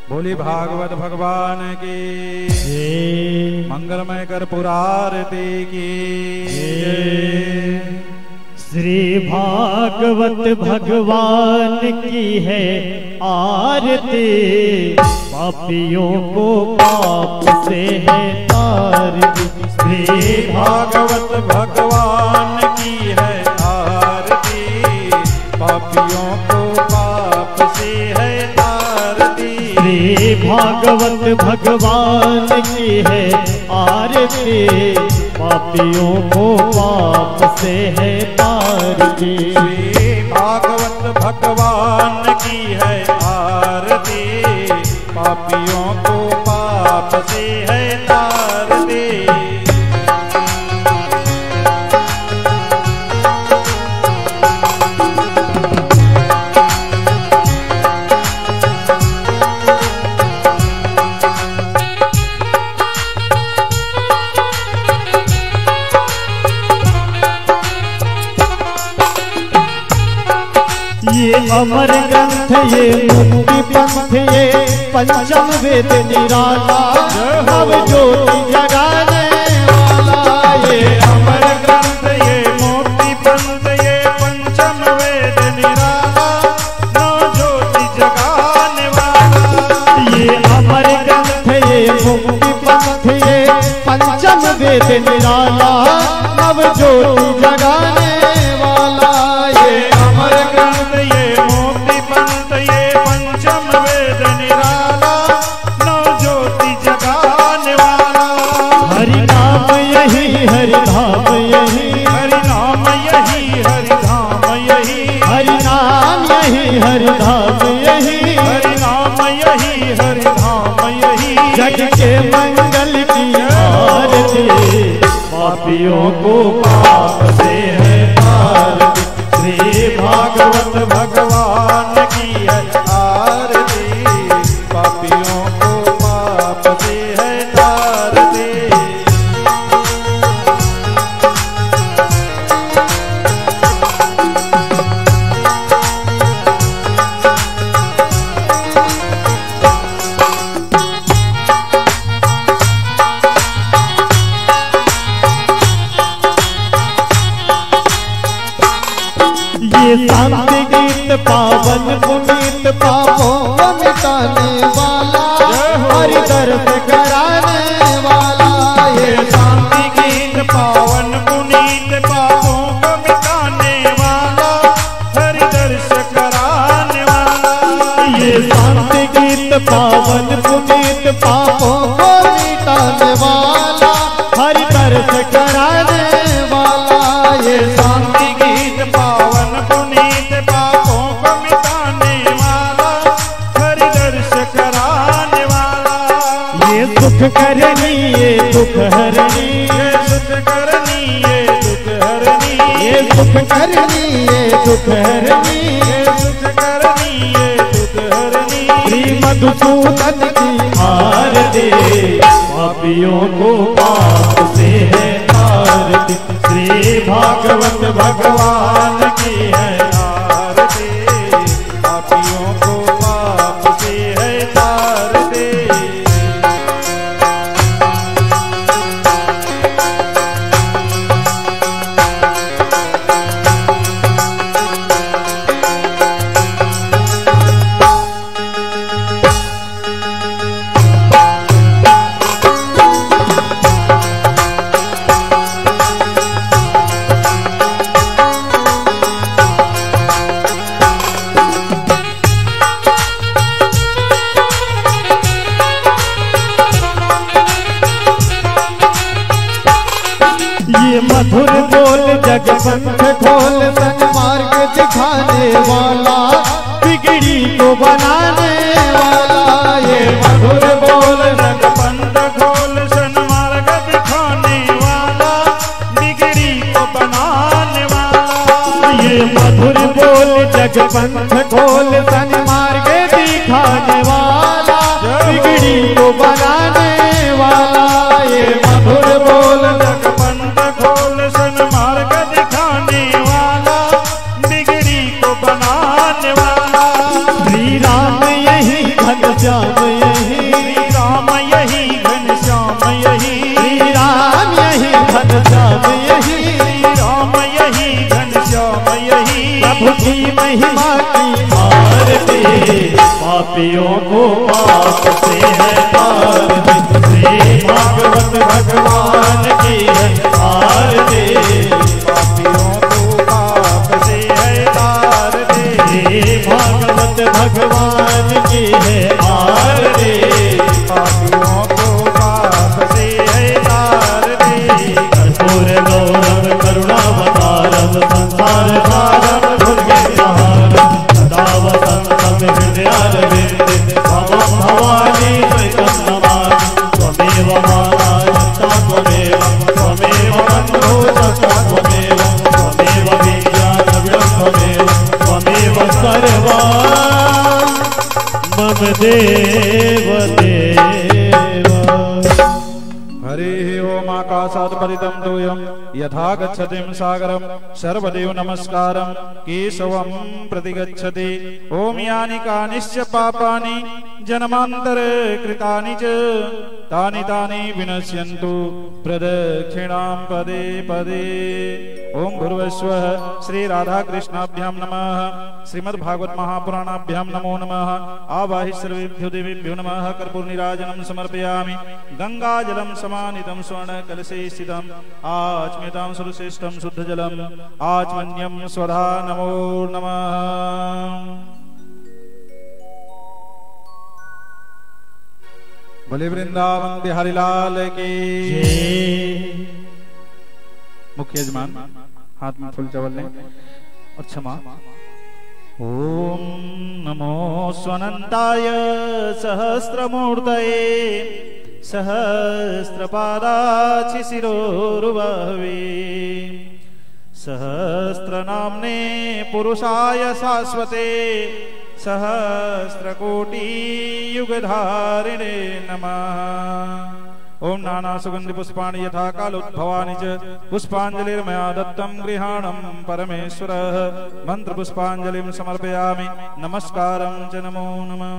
बोली भागवत भगवान की, मंगलमय कर्पूर आरती की। श्री भागवत भगवान की है आरती, पापियों को पाप से है तारती। श्री भागवत भगवान की है आरती, पापियों को पाप से है तारती। श्री भागवत भगवान की है आरती, पापियों को पाप से है तारती। श्री भागवत भगवान की है आरती, पापियों को पाप से है तारती। ये अमर ग्रंथ, ये मुक्ति पंथ, ये पंचम वेद निराला, नव ज्योति जगाने वाला। ये अमर ग्रंथ, ये मुक्ति पंथ, ये पंचम वेद निराला, नव ज्योति जगाने वाला। ये अमर ग्रंथ, ये मुक्ति पंथ, ये पंचम वेद निराला, नव ज्योति जगाने वाला। ये अमर ग्रंथ, ये मुक्ति पंथ, ये पंचम वेद निराला, नव ज्योति जगाने वाला। हरि नाम यही, हरि धाम यही, हरि नाम यही, हरि धाम यही, हरि नाम यही, हरि धाम यही, हरि नाम यही, हरि धाम यही। जग के मंगल की आरती, पापियों को पाप से है तारती। श्री भागवत भगवान की है आरती, पापियों को पाप से है तारती। ये शांति गीत पावन पुनीत, पापों को मिटाने वाला, हरि दर्द कराने वाला। ये शांति गीत पावन पुनीत, पापों को मिटाने वाला, हरि दर्श कराने वाला। ये शांति गीत पावन पुनीत, पापों को मिटाने वाला, हरि दर्द कराने वाला। ये शांति गीत पावन पुनीत, पापों को मिटाने वाला, हरि दर्श कराने वाला। ये सुख करनी, ये दुख हरनी, ये सुख करनी, ये दुख हरनी, ये सुख करनी, ये दुख हरनी, ये सुख करनी, ये दुख हरनी। श्री मधुसूदन की आरती, पापियों को पाप से है तारती। श्री भागवत भगवान की है आरती, पापियों को पाप से है तारती। ये मधुर बोल जग पंथ खोल, सन्मार्ग दिखाने वाला, बिगड़ी को बनाने वाला। ये मधुर बोल जग पंथ खोल, सन्मार्ग दिखाने वाला, बिगड़ी को बनाने वाला। ये मधुर बोल जग पंथ खोल, सन्मार्ग दिखाने वाला, बिगड़ी को बनाने वाला। ये मधुर बोल जग पंथ खोल, सन्मार्ग दिखाने वाला, बिगड़ी को बनाने वाला। श्री राम यही घनश्याम पापियों को पाप से है आरती, श्री भागवत भगवान की है आरती, पापियों को पाप से है तार दे, श्री भागवत भगवान की है आरती, पापियों को पाप से है तार दे, कर्पूर गौरव करुणावतारम संसार सारम दुर्गेन्द्रहारम सदा वसन्तं हृदयारविन्दे भवं भवानी त्वयं नमामि, त्वमेव माता सत्ता त्वमेव, त्वमेव बन्धो सत्ता त्वमेव, त्वमेव विद्या द्रविणं त्वमेव, त्वमेव सर्वं मम देव देव। हरि ओम आकाशात् पतितं तोयं यथा गच्छतिं सागरं सर्वदेव नमस्कारं केशवं प्रतिगच्छति। ओम यानि कानिश्च पापानि जन्मान्तर कृतानि च तानि तानि विनश्यन्तु प्रदक्षिणां पदे पदे। ओम भूर्भुवस्वः श्री राधा कृष्णाभ्यां नमः, श्रीमद्भागवत महापुराणाभ्यां नमो नमः। आवाहि सर्वेभ्यो देवेभ्यो नमः। कर्पूर नीराजनं समर्पयामि। गंगाजलं समानितं स्वर्ण कलशे स्थितम् आचम्यतां सर्वश्रेष्ठं शुद्धजलम् आचमन्यं स्वधा नमो नमः। बोले वृंदावन बिहारी लाल की। मुख्य यजमान हाथ में फूल चावल लें और क्षमा। ओम नमो स्वनंताय सहस्रमूर्तये सहस्रपादाक्षि शिरोरुबाहवे सहस्रनाम्ने पुरुषाय शाश्वते सहस्रकोटि युगधारिणे नमः। ओम नाना सुगंधि पुष्पाणि यथा कालोद्भवानि च पुष्पांजलिर्मया दत्तं गृहाणं परमेश्वरः मंत्र पुष्पांजलिं समर्पयामि नमस्कारं च नमो नमः।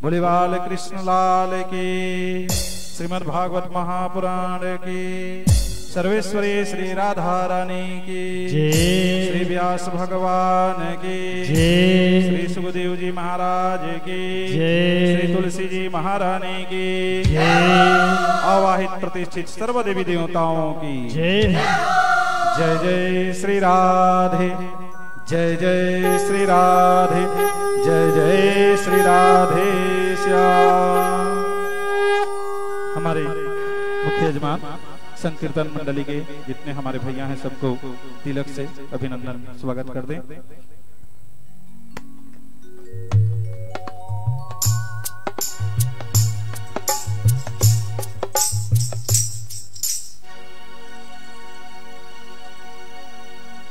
बोले बाल कृष्ण लाल की। श्रीमद् भागवत महापुराण की। सर्वेश्वरी श्री राधा रानी की। श्री व्यास भगवान की। श्री सुखदेव जी महाराज की। श्री तुलसी जी महारानी की। आवाहित प्रतिष्ठित सर्व देवी देवताओं की जय जय श्री राधे। जय जय श्री राधे। जय जय श्री राधे श्याम। हमारे मुख्य यजमान संकीर्तन मंडली के जितने हमारे भैया हैं सबको तिलक से अभिनंदन स्वागत कर दें।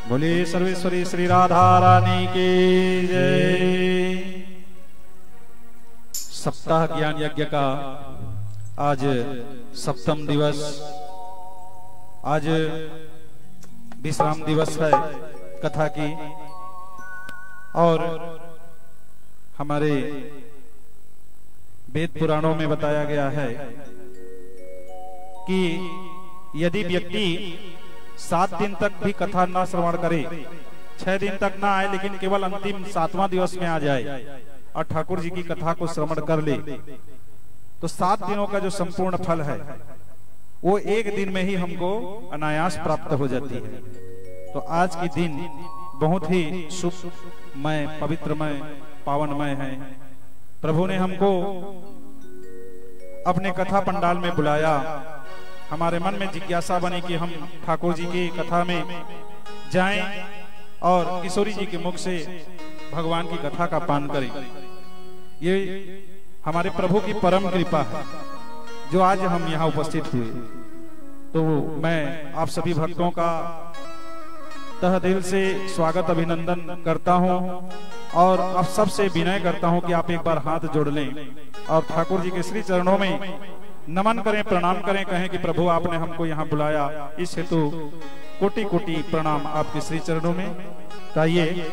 बोलिए सर्वेश्वरी श्री राधा रानी की जय। सप्ताह ज्ञान यज्ञ का आज सप्तम दिवस, आज विश्राम दिवस है कथा की। और हमारे वेद पुराणों में बताया गया है कि यदि व्यक्ति 7 दिन तक भी कथा न श्रवण करे, 6 दिन तक ना आए लेकिन केवल अंतिम 7वां दिवस में आ जाए और ठाकुर जी की कथा को श्रवण कर ले, तो 7 दिनों का जो संपूर्ण फल है वो एक दिन में ही हमको अनायास प्राप्त हो जाती है। तो आज की दिन बहुत ही शुभमय, पवित्रमय, पावनमय है। प्रभु ने हमको अपने कथा पंडाल में बुलाया। हमारे मन में जिज्ञासा बनी कि हम ठाकुर जी की कथा में जाएं और किशोरी जी के मुख से भगवान की कथा का पान करें। ये हमारे प्रभु की परम कृपा है जो आज हम यहाँ उपस्थित हुए। तो मैं आप सभी भक्तों का तह दिल से स्वागत अभिनंदन करता हूँ और आप सबसे विनय करता हूँ कि आप एक बार हाथ जोड़ लें और ठाकुर जी के श्री चरणों में नमन करें, प्रणाम करें, कहें कि प्रभु आपने हमको यहाँ बुलाया, इस हेतु कोटि कोटि प्रणाम आपके श्री चरणों में। आइए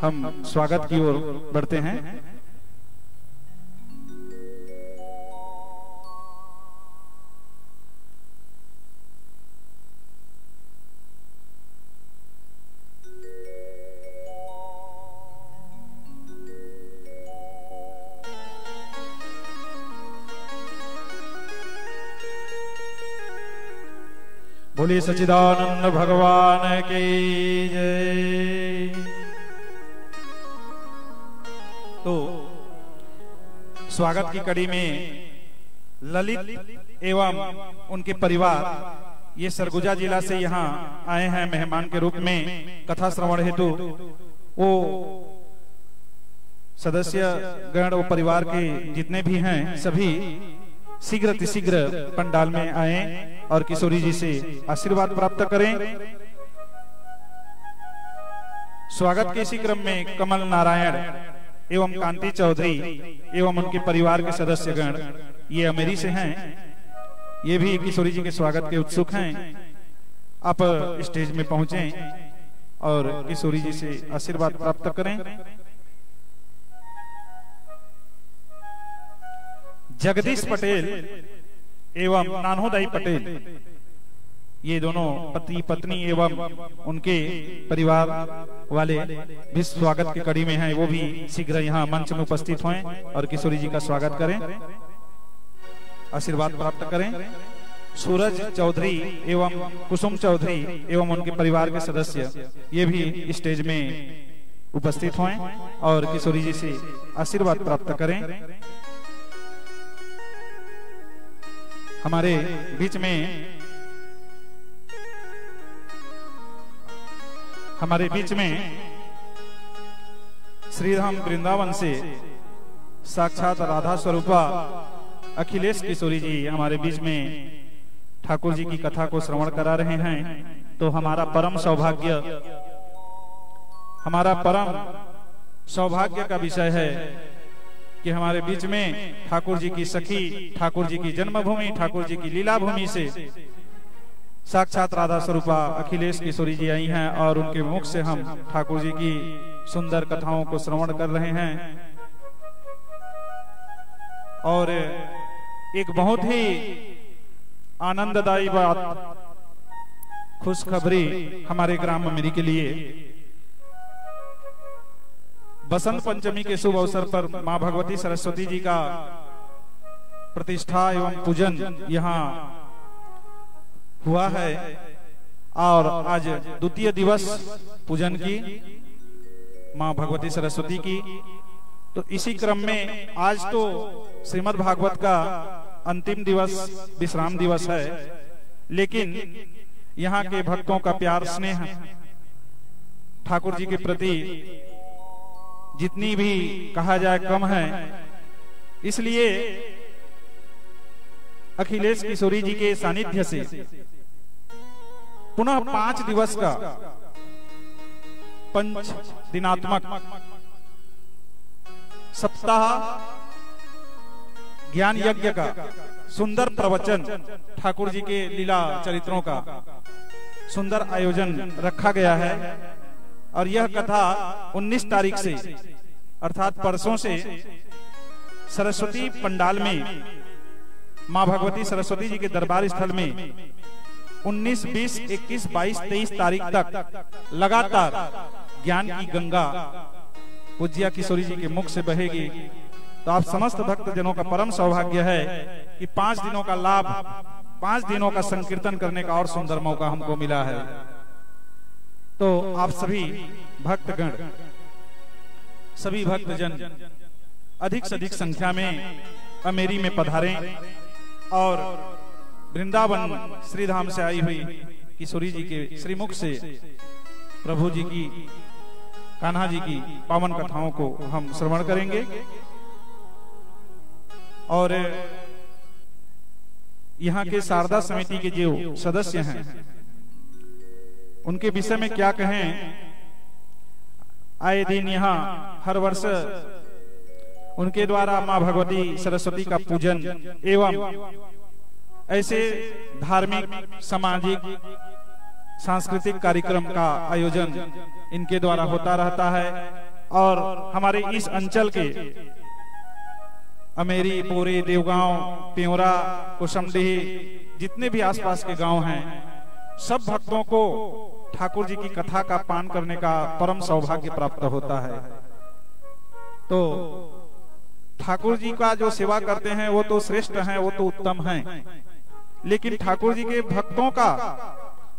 हम स्वागत की ओर बढ़ते हैं। बोले सच्चिदानंद भगवान की जय। तो स्वागत की कड़ी में ललित एवं उनके परिवार ये सरगुजा जिला से यहाँ आए हैं मेहमान के रूप में कथा श्रवण हेतु। वो सदस्य गण और परिवार के जितने भी हैं सभी शीघ्र पंडाल में आए और किशोरी जी से आशीर्वाद प्राप्त करें। स्वागत के इसी क्रम में कमल नारायण एवं कांति चौधरी एवं उनके परिवार के सदस्य गण ये अमेरी से हैं। ये भी किशोरी जी के स्वागत के उत्सुक हैं। आप स्टेज में पहुंचे और किशोरी जी से आशीर्वाद प्राप्त करें। जगदीश पटेल एवं नानोदाई पटेल ये दोनों पति पत्नी एवं उनके परिवार वाले भी स्वागत की कड़ी में हैं। वो भी शीघ्र यहाँ मंच में उपस्थित हों और किशोरी जी का स्वागत करें, आशीर्वाद प्राप्त करें। सूरज चौधरी एवं कुसुम चौधरी एवं उनके परिवार के सदस्य ये भी स्टेज में उपस्थित हों और किशोरी जी से आशीर्वाद प्राप्त करें। हमारे बीच में श्रीधाम वृंदावन से साक्षात राधा स्वरूपा अखिलेश किशोरी जी हमारे बीच में ठाकुर जी की कथा को श्रवण करा रहे हैं। तो हमारा परम सौभाग्य का विषय है कि हमारे बीच में ठाकुर जी की सखी, ठाकुर जी की जन्मभूमि, ठाकुर जी की लीला भूमि से साक्षात राधा स्वरूपा अखिलेश किशोरी जी आई हैं और उनके मुख से हम ठाकुर जी की सुंदर कथाओं को श्रवण कर रहे हैं। और एक बहुत ही आनंददायी बात, खुशखबरी हमारे ग्राम अमेरी के लिए। बसंत पंचमी के शुभ अवसर पर मां भगवती सरस्वती जी का प्रतिष्ठा एवं पूजन यहाँ हुआ है और आज द्वितीय दिवस पूजन की मां भगवती सरस्वती की। तो इसी क्रम में आज तो श्रीमद् भागवत का अंतिम दिवस, विश्राम दिवस है, लेकिन यहाँ के भक्तों का प्यार स्नेह ठाकुर जी के प्रति जितनी भी कहा जाए कम है। इसलिए अखिलेश किशोरी जी के सानिध्य से पुनः 5 दिवस का पंच दिनात्मक सप्ताह ज्ञान यज्ञ का सुंदर प्रवचन, ठाकुर जी के लीला चरित्रों का सुंदर आयोजन रखा गया है। और यह कथा 19 तारीख से अर्थात परसों से सरस्वती पंडाल में मां भगवती सरस्वती जी के दरबार स्थल में 19, 20, 21, 22, 23 तारीख तक लगातार ज्ञान की गंगा पूज्या किशोरी जी के मुख से बहेगी। तो आप समस्त भक्त जनों का परम सौभाग्य है कि 5 दिनों का लाभ, 5 दिनों का संकीर्तन करने का और सुंदर मौका हमको मिला है। तो आप सभी भक्तगण, सभी भक्तजन अधिक से अधिक संख्या में अमेरी में पधारें और वृंदावन श्रीधाम से आई हुई किशोरी जी के श्रीमुख से प्रभु जी की, कान्हा जी की पावन कथाओं को हम श्रवण करेंगे। और यहाँ के शारदा समिति के जो सदस्य हैं उनके विषय में क्या कहें। आए दिन यहाँ हर वर्ष उनके द्वारा मां भगवती सरस्वती का पूजन एवं ऐसे धार्मिक, सामाजिक, सांस्कृतिक कार्यक्रम का आयोजन इनके द्वारा होता रहता है। और हमारे इस अंचल के अमेरी, पोरे, देवगांव, प्योरा, कुसुमडीह, जितने भी आसपास के गांव हैं, सब भक्तों को ठाकुर जी की कथा का पान करने का परम सौभाग्य प्राप्त होता है। तो ठाकुर जी का जो सेवा करते हैं वो तो श्रेष्ठ हैं, वो तो उत्तम हैं, लेकिन ठाकुर जी के भक्तों का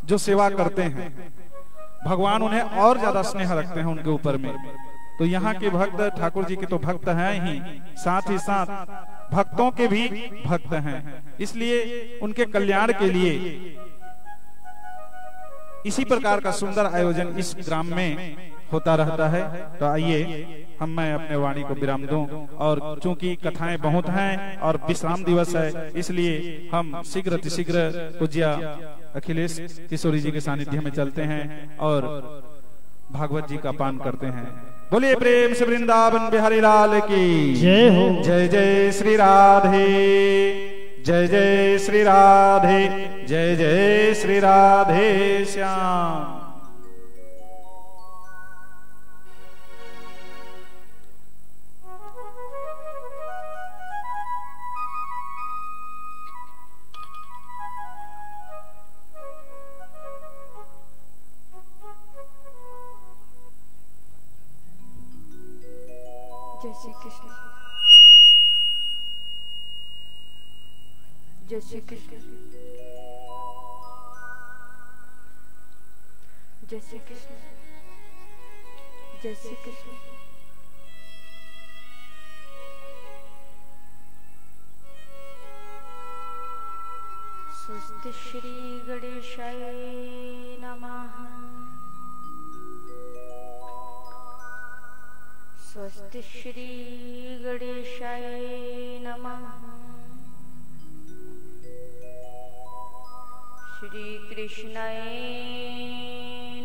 जो सेवा करते हैं, भगवान उन्हें और ज्यादा स्नेह रखते हैं उनके ऊपर में। तो यहाँ के भक्त ठाकुर जी के तो भक्त हैं ही, साथ ही साथ भक्तों के भी भक्त हैं। इसलिए उनके कल्याण के लिए इसी प्रकार का सुंदर आयोजन इस ग्राम में होता रहता है। तो आइए मैं अपने वाणी को विराम दूं, और चूंकि कथाएं बहुत हैं और विश्राम दिवस है, इसलिए हम शीघ्र अतिशीघ्र पूज्य अखिलेश किशोरी जी के सानिध्य में चलते हैं और भागवत जी का पान करते हैं। बोलिए प्रेम से वृंदावन बिहारी लाल की जय हो। जय जय श्री राधे, जय जय श्री राधे, जय जय श्री राधे श्याम। जय श्री कृष्ण, जय श्री कृष्ण, जय श्री कृष्ण, जय श्री कृष्ण। स्वस्ति श्री गणेशाय नमः। स्वस्ति श्री गणेशाय नमः। श्री कृष्णाय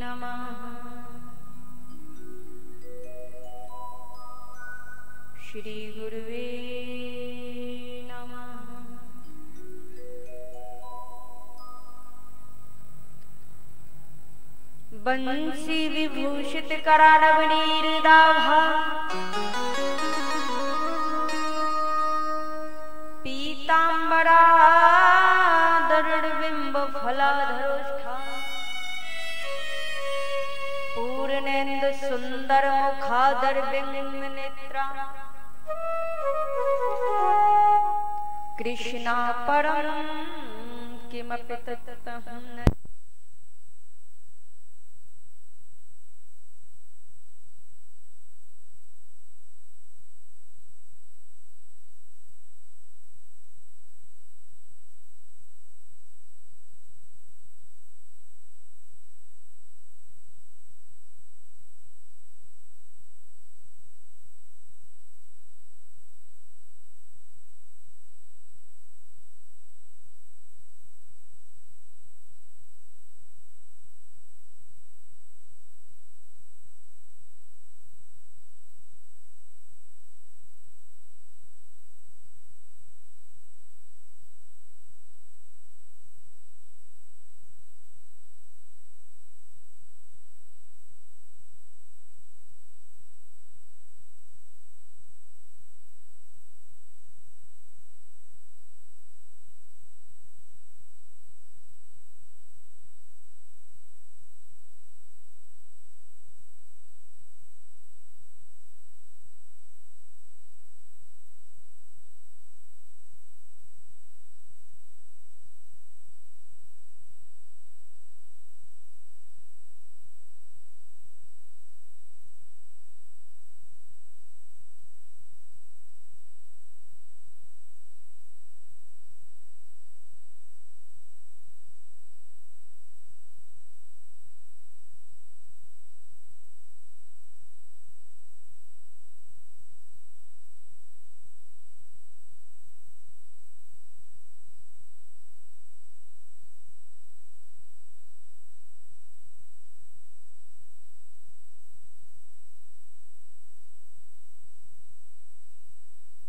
नमः। श्री गुरुवे नमः। बंसी विभूषित करालवनीरदाभा, पीताम्बराधरबिम्ब फलाधरोष्ठा, पूर्णेन्दु सुंदर मुखादर बिंब नेत्रा, कृष्णा परम किमपि तत्तहं न।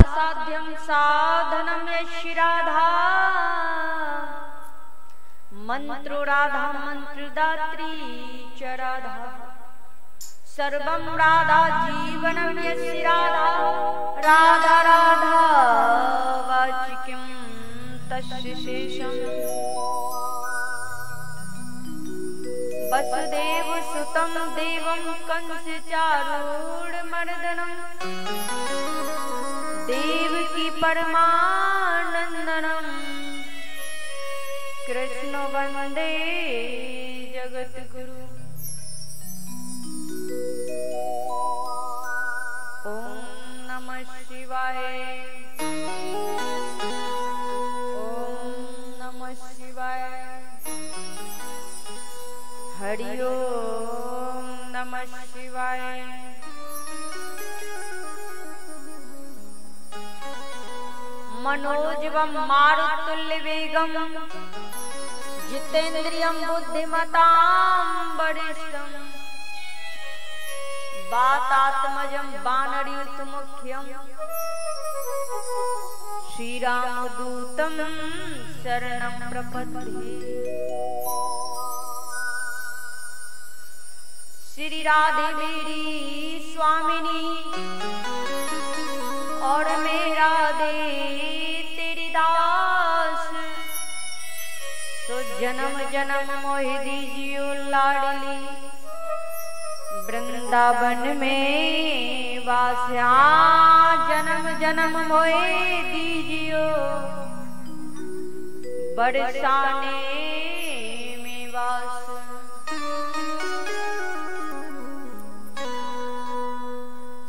साध्यं साधनं यस्य राधा, मंत्रो राधा मंत्रदात्री च राधा, सर्वं राधा जीवनं यस्य राधा, राधा राधा वाचिकं तस्य शेषम्। वसुदेव सुतं देवं कंसचारूढमर्दनं, देवकी परमानंदनं, कृष्ण वंदे जगत गुरु। ओम नमः शिवाय। ओम नमः शिवाय। हरि ओम नमः शिवाय। मनोजवम मारुतुल्य वेगम जितेन्द्रियं बुद्धिमतां वरिष्ठं वातात्मजं वानरयूथमुख्यं श्रीरामदूतं शरणं प्रपद्ये। श्री राधे मेरी स्वामिनी और मेरा दे तेरी दास, तो जन्म जन्म मोहि दीजियो लाडली, वृंदावन में वास्या जन्म जन्म मोहि दीजियो, बरसाने में वास।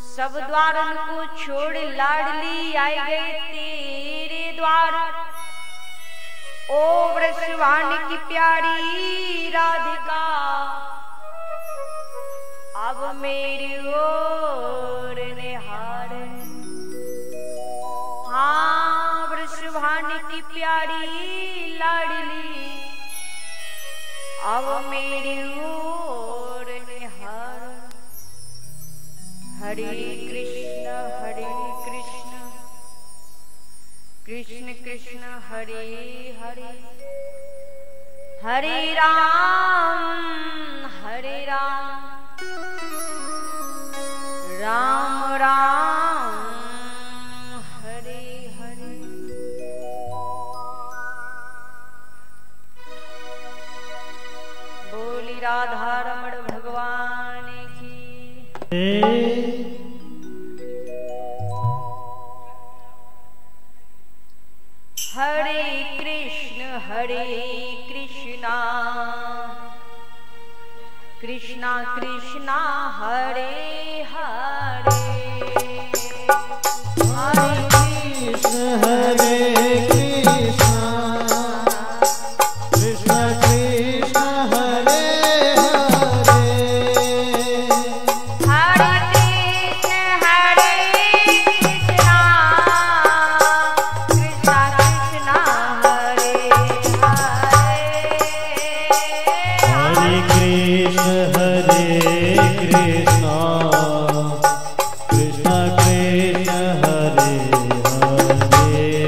सब द्वारन को छोड़ लाडली आई गई तेरे द्वार, ओ वृषवाणी की प्यारी राधिका, अब मेरी ओर निहार। हाँ वृषवाणी की प्यारी लाडली, अब मेरी ओर निहार। हरे कृष्ण कृष्ण कृष्ण हरे हरे, हरे राम राम राम हरे हरे। बोली राधा रमण भगवान की। हरे कृष्ण कृष्णा कृष्णा हरे हरे, हरे कृष्ण कृष्ण कृष्ण हरे हरे, हरे कृष्ण कृष्ण हरे हरे, हरे कृष्ण कृष्ण कृष्ण कृष्ण हरे हरे,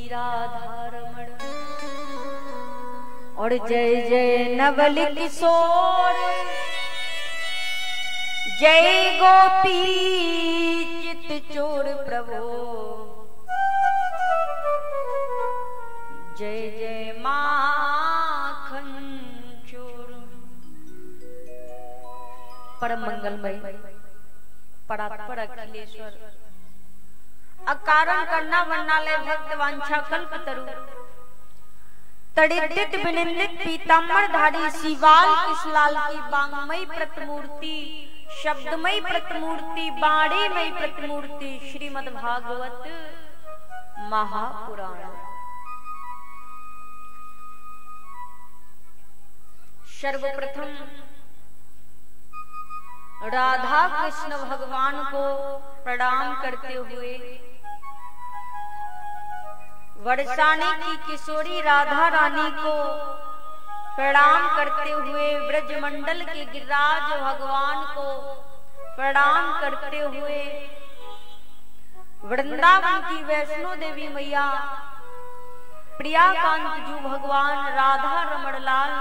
राधा रमण। और जय जय नवल किशोर, जय गोपी चित चोर प्रभो, जय जय माखन चोर। परम मंगलमय परात्पर अखिलेश्वर, अकारण करना वरनालय भक्त वांछा कल्प तरु, तड़ित विनिंदित पीताम्बर धारी शिवाल किशलाल की बांगमयी प्रतिमूर्ति, शब्दमयी प्रतिमूर्ति, बाणीमयी प्रतिमूर्ति श्रीमद् भागवत महापुराण। सर्वप्रथम राधा कृष्ण भगवान को प्रणाम करते हुए, वर्षाने की किशोरी राधा रानी को प्रणाम करते हुए, ब्रजमंडल के गिरिराज भगवान को प्रणाम करते हुए, वृंदावन की वैष्णो देवी मैया प्रियाकांत जू भगवान राधा रमण लाल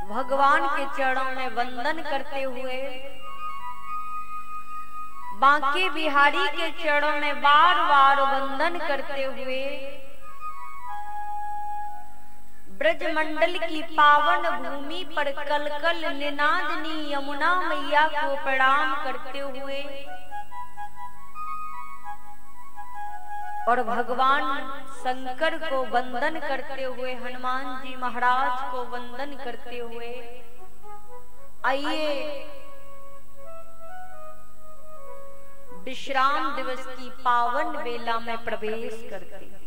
भगवान के चरणों में वंदन करते हुए, बांके बिहारी के चरणों में बार बार वंदन करते हुए, ब्रजमंडल की पावन भूमि पर कल कल निनादनी यमुना मैया को प्रणाम करते हुए, और भगवान शंकर को वंदन करते हुए, हनुमान जी महाराज को वंदन करते हुए, आइए विश्राम दिवस की पावन वेला में प्रवेश करते हैं।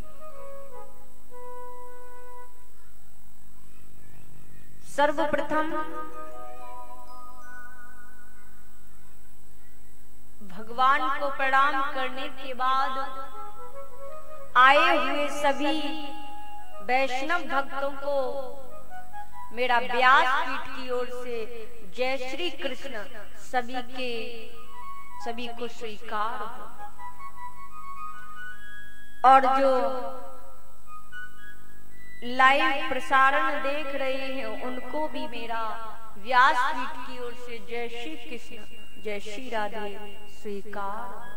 सर्वप्रथम भगवान को प्रणाम करने के बाद आए हुए सभी वैष्णव भक्तों को मेरा व्यासपीठ की ओर से जय श्री कृष्ण सभी को स्वीकार हो। और जो लाइव प्रसारण देख रहे हैं उनको भी मेरा व्यासपीठ की ओर से जय श्री कृष्ण जय श्री राधे स्वीकार।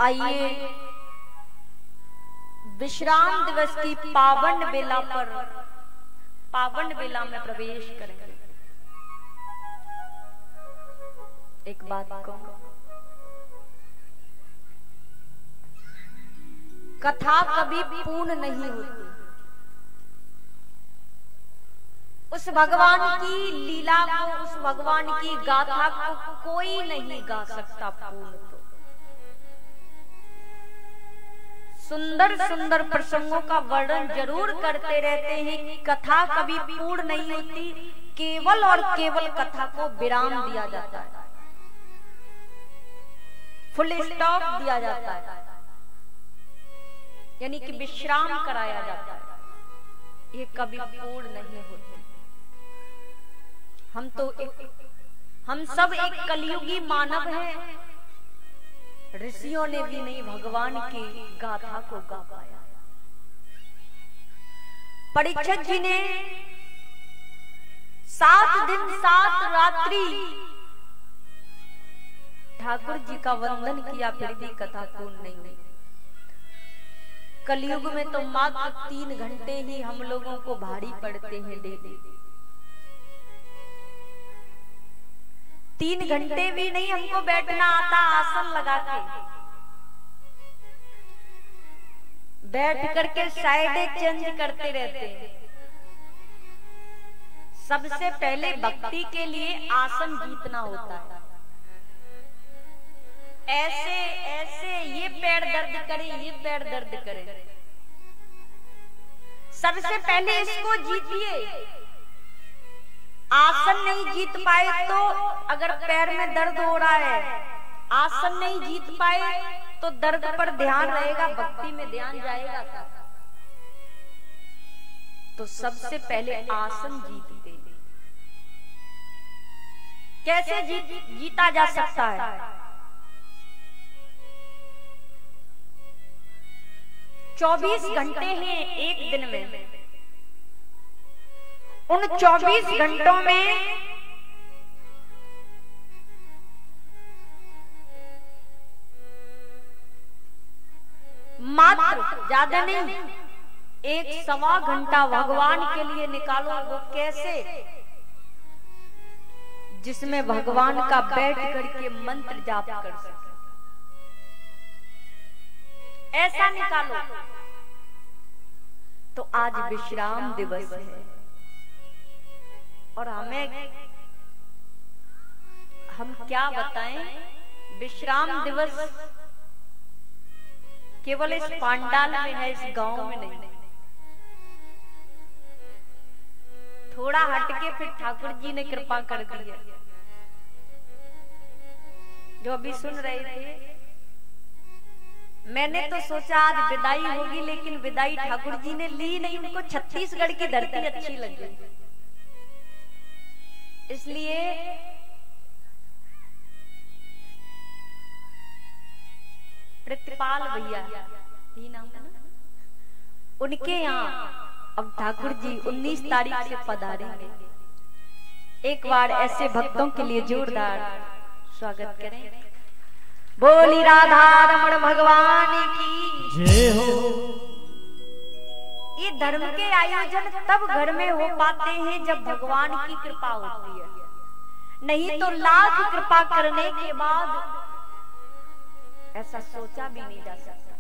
आइए विश्राम दिवस की पावन वेला में प्रवेश करेंगे। एक बात कहूं, कथा कभी पूर्ण नहीं होती। उस भगवान की लीला को, उस भगवान की गाथा को कोई नहीं गा सकता पूर्ण। तो सुंदर सुंदर प्रसंगों का वर्णन जरूर करते रहते हैं कि कथा कभी पूर्ण नहीं होती, केवल और केवल कथा को विराम दिया जाता है, फुल स्टॉप दिया जाता है, यानी कि विश्राम कराया जाता है। ये कभी पूर्ण नहीं होती। हम सब एक कलयुगी मानव हैं। ऋषियों ने भी नहीं भगवान की गाथा को गा पाया। परीक्षित जी ने 7 दिन 7 रात्रि ठाकुर जी का वंदन किया, फिर भी कथा पूर्ण नहीं हुई। कलयुग में तो मात्र 3 घंटे ही हम लोगों को भारी पड़ते हैं डेली। 3 घंटे भी नहीं हमको बैठना आता, आसन लगा के बैठ करके साइडें चेंज करते रहते हैं। सबसे पहले भक्ति के लिए आसन जीतना होता है। ऐसे ऐसे ये पैर दर्द करे, ये पैर दर्द करे, सबसे पहले इसको जीतिए। आसन नहीं जीत पाए तो, अगर पैर में दर्द हो रहा है, आसन नहीं जीत पाए तो दर्द पर ध्यान रहेगा, भक्ति में ध्यान जाएगा। तो सबसे पहले आसन जीतते। कैसे जीता जा सकता है? 24 घंटे हैं एक दिन में। उन 24 घंटों में मात्र ज्यादा नहीं, 1-1.25 घंटा भगवान के लिए निकालो। वो कैसे? जिसमें भगवान का बैठ करके मंत्र जाप कर सके, ऐसा निकालो। तो आज विश्राम दिवस है और हम क्या बताएं? विश्राम दिवस केवल इस पांडाल में है, इस गांव में नहीं। थोड़ा हटके फिर ठाकुर जी ने कृपा कर दी है। जो अभी सुन रहे थे, मैंने तो सोचा आज विदाई होगी, लेकिन विदाई ठाकुर जी ने ली नहीं। उनको छत्तीसगढ़ की धरती अच्छी लगी, इसलिए प्रतिपाल भैया ही नाम है ना, उनके यहाँ अब ठाकुर जी 19 तारीख से पधारेंगे। एक बार ऐसे भक्तों के लिए जोरदार स्वागत करें। बोली राधा रमण भगवान की जय हो। ये धर्म के आयोजन तब घर में हो पाते हैं जब भगवान की कृपा होती है, नहीं तो लाख कृपा करने के बाद ऐसा सोचा भी नहीं जा सकता।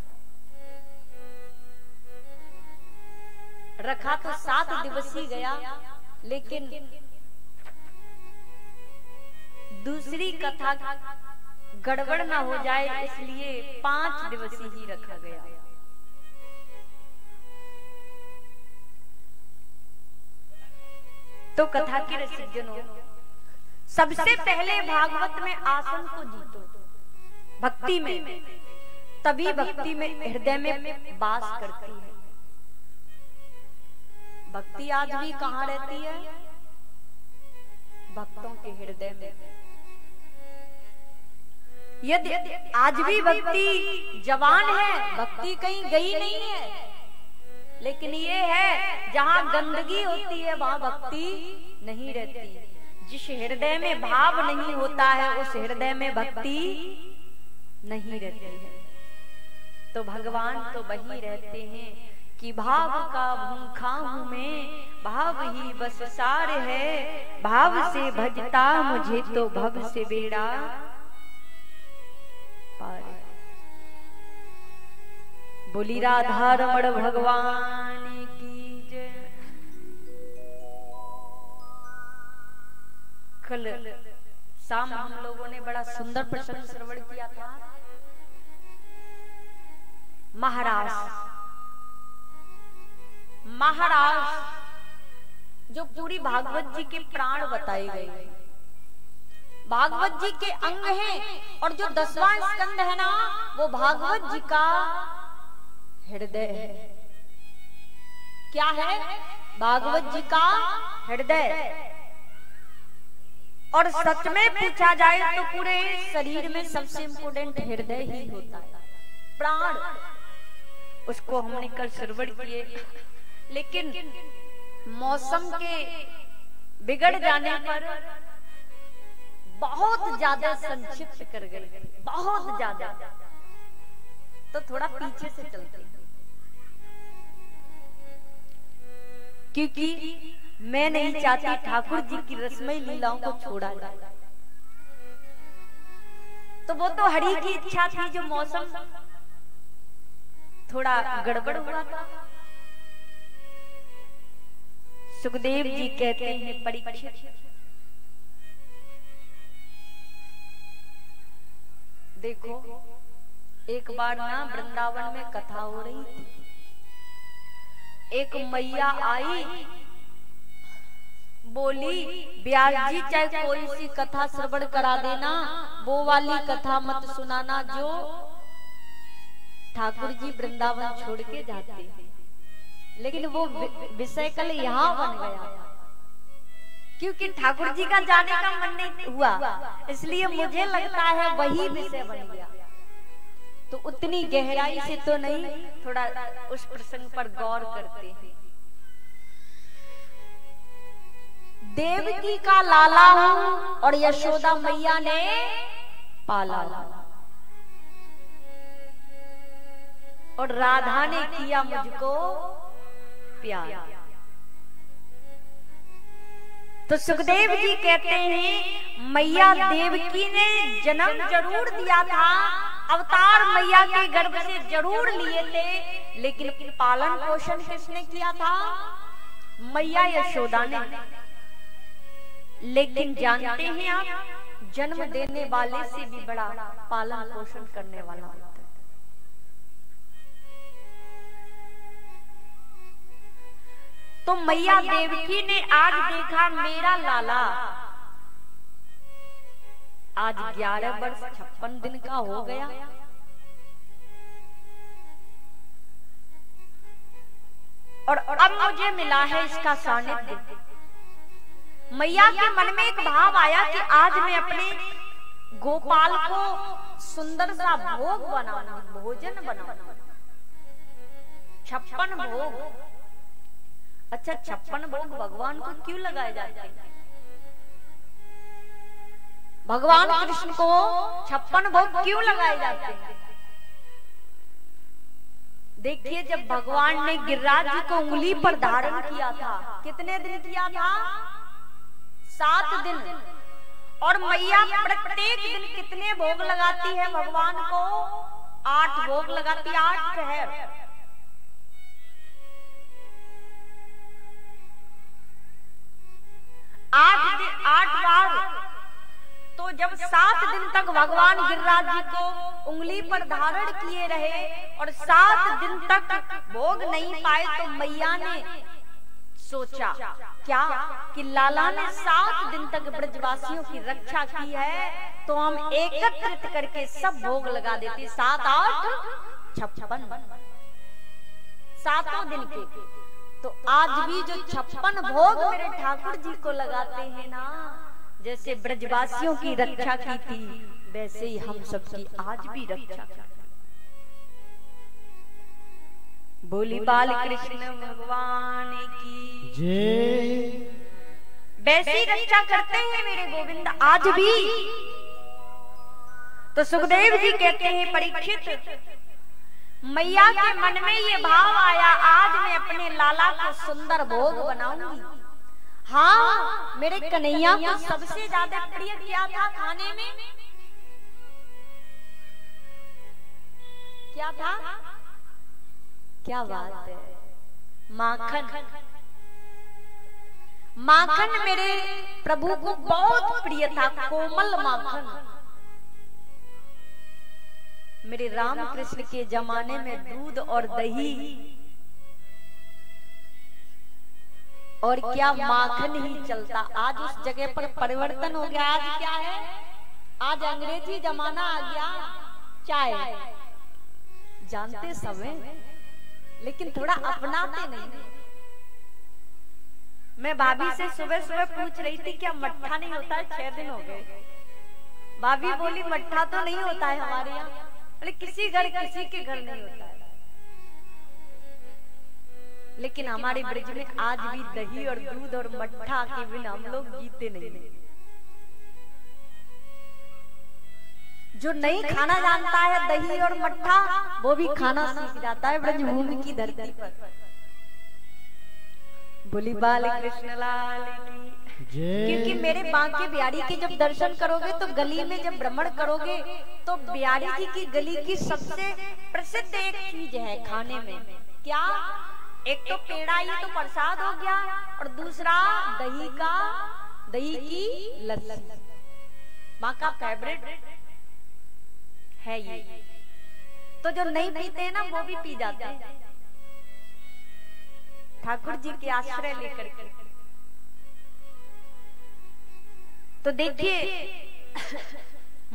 रखा तो 7 दिवस ही गया, लेकिन दूसरी कथा गड़बड़ ना हो जाए इसलिए 5 दिवसीय ही रखा गया। तो कथा के रसिकजनों, सबसे पहले भागवत में आसन को जीतो। भक्ति में, तभी भक्ति में हृदय में वास करती है। भक्ति आज भी कहाँ रहती है? भक्तों के हृदय में। यदि आज भी भक्ति जवान है, भक्ति कहीं गई नहीं है, लेकिन ये है जहाँ गंदगी होती है वहां भक्ति नहीं रहती। जिस हृदय में भाव नहीं होता है उस हृदय में भक्ति नहीं रहती है। तो भगवान तो वही रहते हैं कि भाव का भूखा हूं मैं, भाव ही बस सार है, भाव से भजता मुझे तो भव से बेड़ा पार। बोली राधा रमण भगवान की जय। कल शाम हम लोगों ने बड़ा सुंदर प्रसंग श्रवण किया था। महाराज जो पूरी भागवत जी के प्राण बताए गए, भागवत जी के अंग हैं, और जो 10वां स्कंद है ना, वो भागवत जी का हृदय है। क्या है? भागवत जी का हृदय। और सच में पूछा जाए तो पूरे शरीर में सबसे इम्पोर्टेंट हृदय ही होता है, प्राण। उसको हमने कल श्रवण किए, लेकिन मौसम के बिगड़ जाने पर बहुत ज्यादा संक्षिप्त कर गए, बहुत ज्यादा। तो थोड़ा पीछे से चलते हैं, क्योंकि मैं नहीं चाहती ठाकुर जी की रसमयी लीलाओं को छोड़ा जाए। तो वो तो हरि की इच्छा थी, जो मौसम थोड़ा गड़बड़ हुआ था। सुखदेव जी कहते हैं, परीक्षित देखो, एक बार ना वृंदावन में कथा हो रही थी। एक मैया आई, बोली ब्यास जी चाहे कोई सी कथा श्रवण करा देना, वो वाली कथा मत सुनाना जो ठाकुर जी वृंदावन छोड़ के जाते हैं। लेकिन वो विषय कल यहाँ बन गया, क्योंकि ठाकुर जी का जाने का मन नहीं हुआ, इसलिए मुझे लगता है वही विषय बन गया। तो उतनी गहराई से तो नहीं, थोड़ा उस प्रसंग पर गौर करते हैं। देवकी का लाला हूं और यशोदा मैया ने पाला, और राधा ने किया मुझको प्यार। तो सुखदेव जी कहते हैं मैया देवकी ने जन्म जरूर दिया था, अवतार मैया के गर्भ से जरूर लिए थे, लेकिन पालन पोषण किसने किया था? मैया यशोदा ने। लेकिन जानते हैं आप, जन्म देने वाले से भी बड़ा पालन पोषण करने वाला होता है। तो मैया देवकी ने आज देखा मेरा लाला आज 11 वर्ष 56 दिन का हो गया, और अब मुझे मिला है इसका सानिध्य। मैया के मन में एक भाव आया कि आज मैं अपने गोपाल को सुंदर सा भोग बनाऊंगी, भोजन बनाऊंगी, 56 भोग। अच्छा, 56 भोग भगवान को क्यों लगाए जाते हैं? भगवान कृष्ण को 56 भोग क्यों लगाए जाते हैं? देखिए, जब भगवान ने गिरिराज जी को उंगली पर धारण किया था, कितने दिन किया था? 7 दिन। और मैया प्रत्येक दिन कितने भोग लगाती है भगवान को? 8 भोग लगाती, 8 पहर। 8 बार। तो जब 7 दिन तक भगवान गिरिराज जी को उंगली पर धारण किए रहे और 7 दिन तक भोग नहीं पाए, तो मैया ने सोचा क्या कि लाला ने 7 दिन तक ब्रजवासियों की रक्षा की है, तो हम एकत्रित करके सब भोग लगा देते। 7, 8, 56 7 दिन के। तो आज भी जो 56 भोग मेरे ठाकुर जी को लगाते हैं ना, जैसे ब्रजवासियों की रक्षा की थी, वैसे ही हम सबकी आज भी रक्षा करते। बोली बाल कृष्ण भगवान की जय। वैसे ही रक्षा करते हैं मेरे गोविंद आज भी। तो सुखदेव जी कहते हैं परीक्षित, मैया के मन में ये भाव आया, आज मैं अपने लाला को सुंदर भोग बनाऊंगी। हाँ, मेरे कन्हैया को सबसे ज्यादा प्रिय क्या था खाने में? क्या था? क्या बात है? माखन। माखन मेरे प्रभु को बहुत प्रिय था, कोमल माखन। मेरे राम कृष्ण के जमाने में दूध और दही और क्या माखन ही चलता। आज उस जगह पर परिवर्तन हो गया। आज क्या है? आज अंग्रेजी जमाना आ गया। चाय जानते सब हैं, लेकिन थोड़ा अपनाते नहीं। मैं भाभी से सुबह सुबह पूछ रही थी क्या मट्ठा नहीं होता है? 6 दिन हो गए। भाभी बोली मट्ठा तो नहीं होता है हमारे यहाँ। अरे किसी के घर नहीं होता है, लेकिन हमारे ब्रज में आज भी दही और दूध और मट्ठा के बिना हम लोग जीते नहीं। जो नहीं खाना जानता है दही और मट्ठा, वो भी खाना सीख जाता है ब्रजभूमि की धरती पर। बोली बाल कृष्ण लाल की। क्योंकि मेरे बांके बिहारी के जब दर्शन करोगे तो गली में जब भ्रमण करोगे तो बिहारी जी की गली की सबसे प्रसिद्ध एक चीज है खाने में। क्या? एक तो पेड़ा, ये तो प्रसाद हो गया, और दूसरा दही की लस्सी। माँ का फेवरेट है ये। तो जो नहीं पीते हैं ना, वो भी पी जाते हैं ठाकुर जी के आश्रय लेकर के। तो देखिए,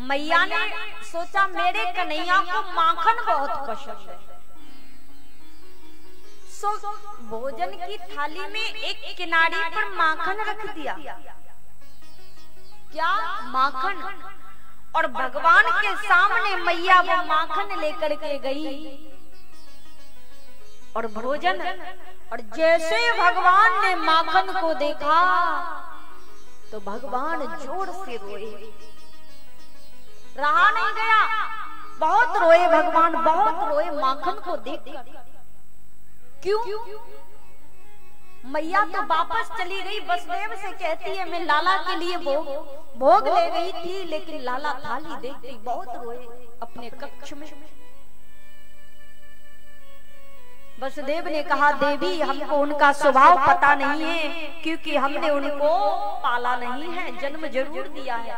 मैया ने सोचा मेरे कन्हैया को माखन बहुत पसंद है। सो भोजन की थाली में एक किनारे पर माखन रख दिया। क्या? माखन। और भगवान के सामने मैया वो माखन लेकर के गई और भोजन, और जैसे भगवान ने माखन को देखा तो भगवान जोर से रोए, रहा नहीं गया, बहुत रोए भगवान, बहुत रोए माखन को देखकर। क्यों? मैया तो वापस चली गई, वसुदेव से कहती है मैं लाला के लिए भोग ले गई थी, लेकिन लाला थाली देखती बहुत रोए अपने कक्ष में। वसुदेव ने कहा देवी हमको उनका स्वभाव पता नहीं है, क्योंकि हमने उनको पाला नहीं है, जन्म जरूर दिया है।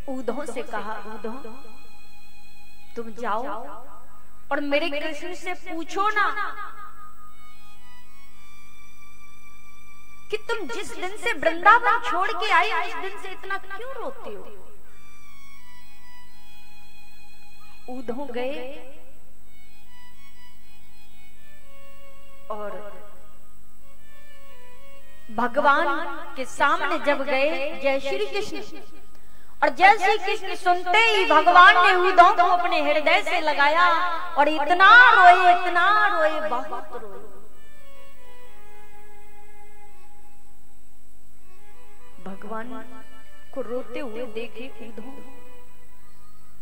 ऊधों से कहा ऊधों तुम जाओ और मेरे कृष्ण से पूछो ना कि तुम जिस दिन से वृंदावन छोड़ के आई उस दिन से इतना क्यों रोते हो। ऊधों गए और भगवान के सामने जब गए, जय श्री कृष्ण, और जय श्री कृष्ण सुनते ही भगवान ने ऊधों को अपने हृदय से लगाया और इतना रोए, बहुत रोए। भगवान को रोते हुए देखे ऊधों,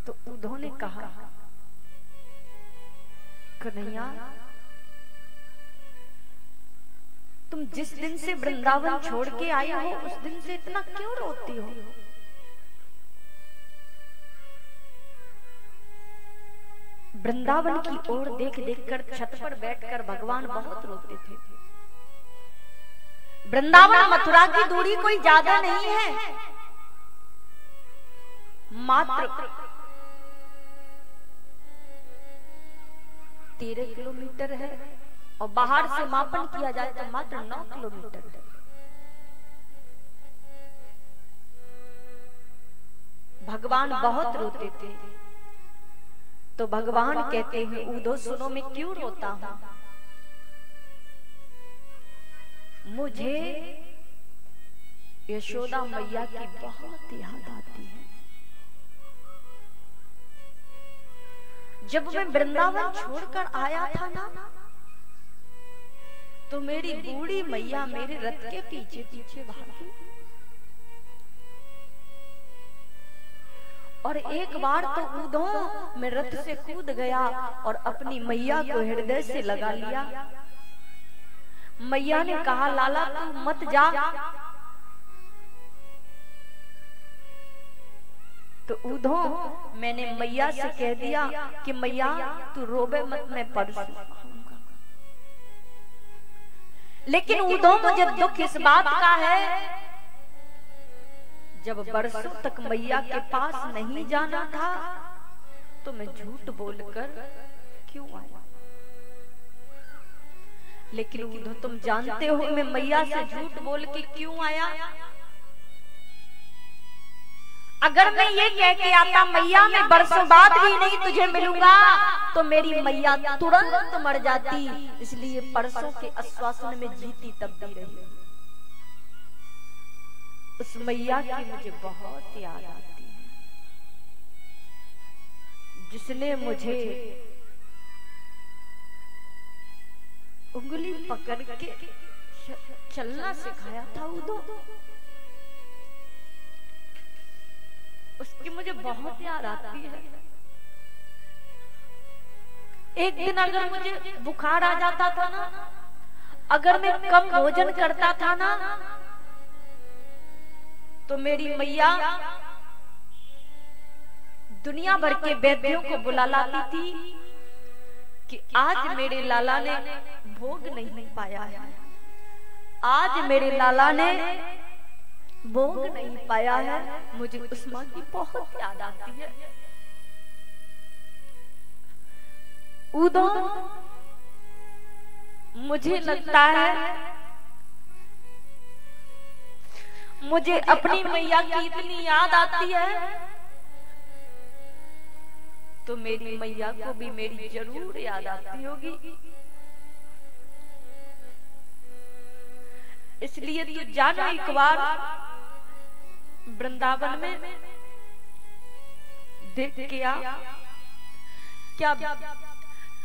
तो ऊधों ने कहा कन्हैया तुम जिस दिन से वृंदावन छोड़ के आई हो उस दिन से इतना क्यों रोती हो। वृंदावन की ओर देख देखकर छत पर बैठकर भगवान बहुत रोते थे। वृंदावन मथुरा की दूरी कोई ज्यादा नहीं है, मात्र 13 किलोमीटर है, और बाहर से मापन किया जाए तो मात्र 9 किलोमीटर है। भगवान बहुत रोते थे, तो भगवान कहते हैं ऊधो सुनो मैं क्यों रोता हूं। मुझे यशोदा मैया की बहुत याद आती है। जब मैं वृंदावन छोड़कर आया था ना, तो मेरी बूढ़ी मैया मेरे रथ के पीछे पीछे भागी, और एक बार तो ऊधों मैं रथ से कूद गया और अपनी मैया को हृदय से लगा लिया। मैया ने कहा लाला तू मत जा, तो ऊधों मैंने मैया से कह दिया कि मैया तू रोबे मत, मैं परसों आऊंगा। लेकिन ऊधों मुझे दुख इस बात का है, जब बरसों तक मैया के पास नहीं जाना था तो मैं झूठ बोलकर क्यों आया। लेकिन ऊधों तुम जानते हो मैं मैया से झूठ बोल के क्यों आया। अगर मैं ये कह के आता मैया मैं बरसों बाद भी नहीं तुझे मिलूंगा, तो मेरी मैया तुरंत मर जाती। इसलिए परसों के आश्वासन में जीती तब भी रही। उस मैया की मुझे बहुत याद आती है, जिसने मुझे उंगली पकड़ के चलना सिखाया था ऊधों, उसकी मुझे बहुत याद आती है। एक दिन अगर मुझे बुखार आ जाता था ना, अगर मैं कम भोजन करता था ना, तो मेरी मैया दुनिया भर के वैद्यों को बुला लाती थी कि आज मेरे लाला ने भोग नहीं पाया है, आज मेरे लाला ने भोग नहीं पाया है। मुझे उस माँ की बहुत याद आती है। ऊधों मुझे लगता है मुझे अपनी मैया की इतनी याद आती है, तो मेरी मैया को भी मेरी जरूर याद आती होगी। इसलिए तू जानो एक बार वृंदावन में देख क्या क्या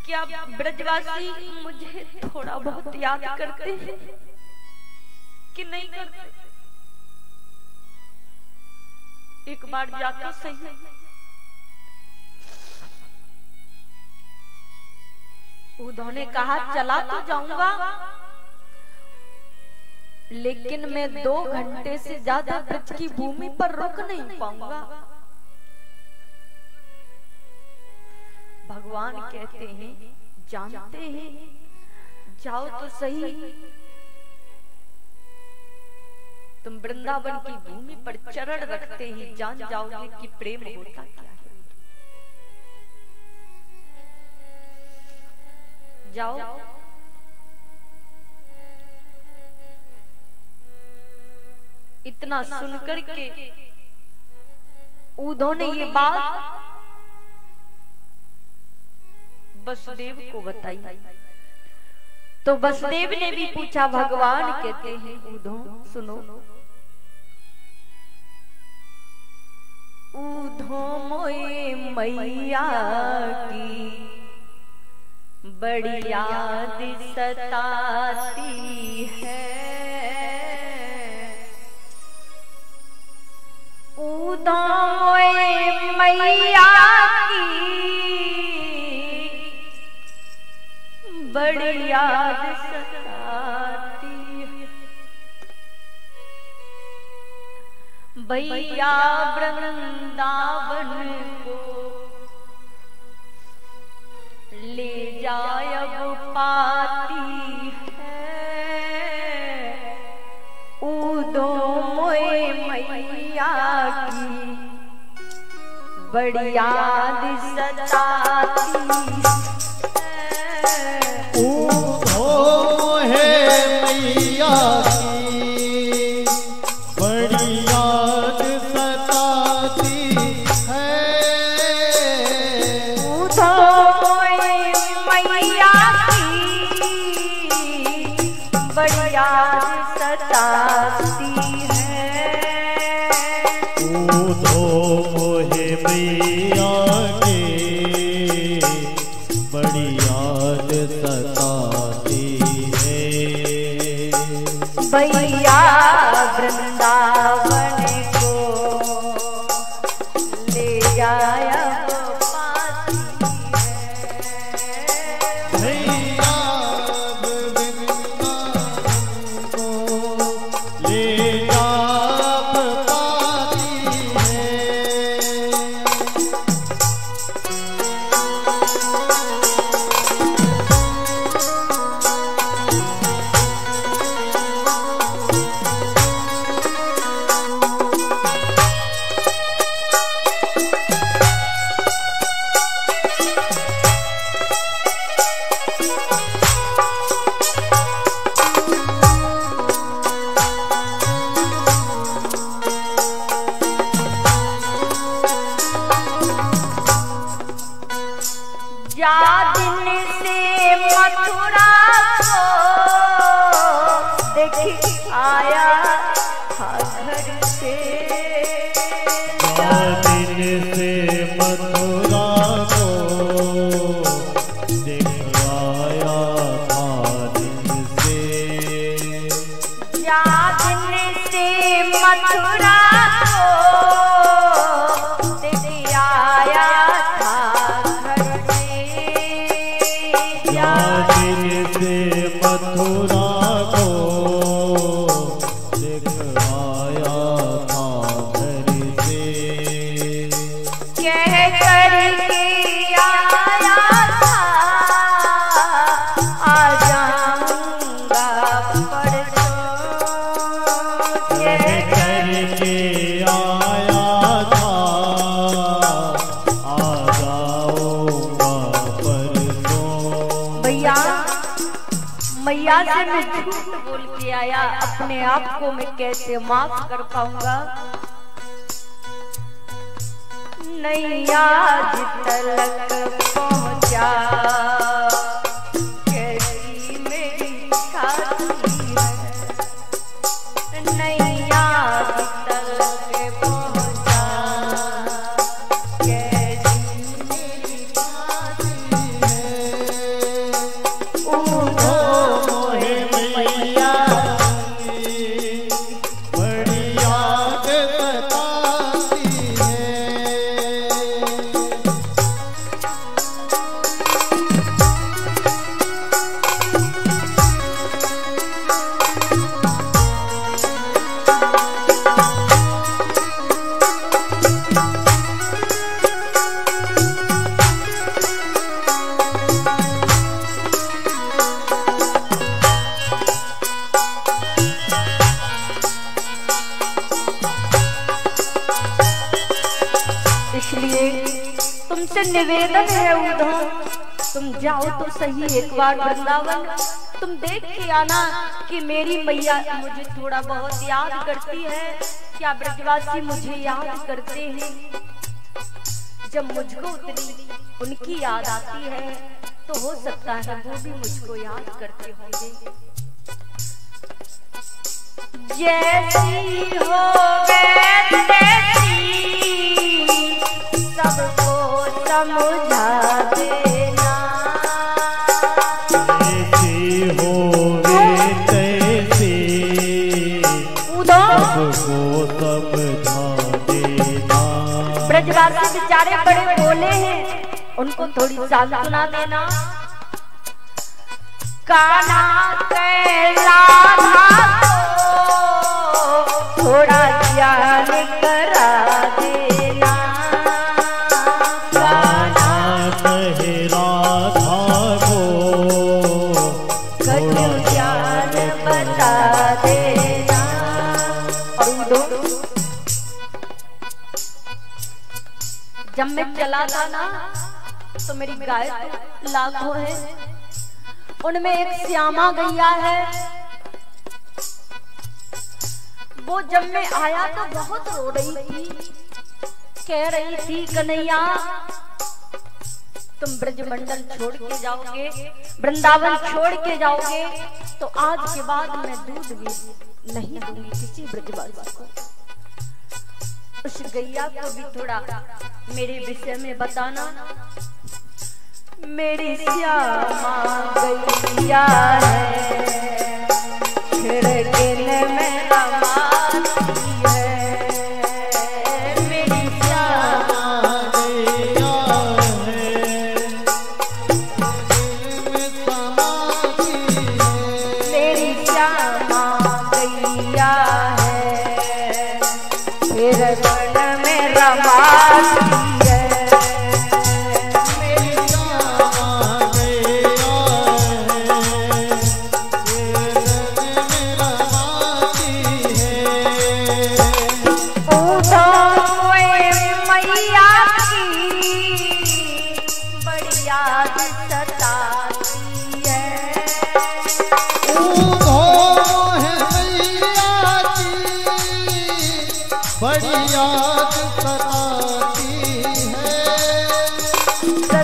क्या ब्रजवासी मुझे थोड़ा बहुत याद करते हैं कि नहीं करते? एक बार जाता सही। उद्धव ने कहा चला तो जाऊंगा, लेकिन मैं 2 घंटे से ज्यादा ब्रज की भूमि पर रुक नहीं पाऊंगा। भगवान कहते हैं जानते हैं, जाओ तो सही। तुम वृंदावन की भूमि पर चरण रखते ही जान जाओगे कि प्रेम होता क्या है। जाओ। इतना सुनकर के उद्धव ने ये बात वसुदेव को बताई। तो वसुदेव ने भी पूछा, भगवान कहते हैं उद्धव सुनो। उद्धव मोए मैया की बड़ी याद सताती है। उद्धव मोए मैया की बड़ी याद सताती है। भैया वृंदावन को ले जाय अब पाती है। उद्धव मोए मैया की बड़ी याद सताती है। उद्धव है मैया की बड़ी याद सताती है। उद्धव मैया की बड़ी याद सताती है। उद्धव है मैया की बड़ी याद सताती है। भैया वृंदावन को ले जाया पाती है। भैया वृंदावन को ले जा पाती है। जा दिन से मथुरा को देख आया था घर से। जा दिन से मथुरा को देख आया था दिन से। जा दिन से मथुरा को देख आया था घर से। जा दिन से मथुरा को देख आया था घर से। कह करके आया था आ जाऊंगा परसों। कह करके आया था आ जाऊंगा परसों। भैया मैया से मैं झूठ बोल के आया, अपने आप को मैं कैसे माफ कर पाऊंगा। नहीं आज तलक पहुंचा कैसी मेरी छाती है। नहीं आज तलक पहुंचा कैसी तुमसे निवेदन है उद्धव, तुम जाओ तो सही एक बार वृंदावन, तुम देख के आना कि मेरी मैया मुझे थोड़ा बहुत याद करती है, क्या ब्रजवासी मुझे याद करते हैं। जब मुझको उतनी उनकी याद आती है तो हो सकता है वो भी मुझको याद करते होंगे। जैसी हो वैसी सबको समझा देना, जैसी हो तैसी सबको समझा देना। ब्रजवासी बेचारे बड़े बोले हैं, उनको थोड़ी सांत्वना देना। कान्हा राधा को थोड़ा ज्ञान करा देना, कान्हा राधा को थोड़ा ज्ञान बता देना। जब मैं चला था ना तो मेरी गाय तो लाखों है, उनमें एक श्यामा गैया है। वो जब मैं आया तो बहुत रो रही थी, कह रही थी कन्हैया तुम ब्रजमंडल छोड़ के जाओगे, वृंदावन छोड़ के जाओगे तो आज के बाद मैं दूध भी नहीं दूंगी किसी ब्रजवासी को। उस गैया को भी थोड़ा मेरे विषय में बताना। मेरी श्यामा गैया है, खिड़किन में रमाती है। मेरी श्यामा गैया है, में समाती है। मेरी श्यामा गैया है, खिड़किन में रमाती है। बड़ी याद सताती है।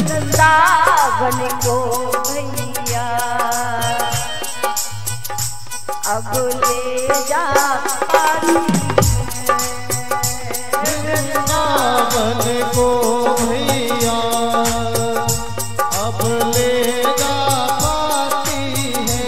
वृंदावन को भैया अब ले जा पाती है। वृंदावन को भैया अब ले जा पाती है।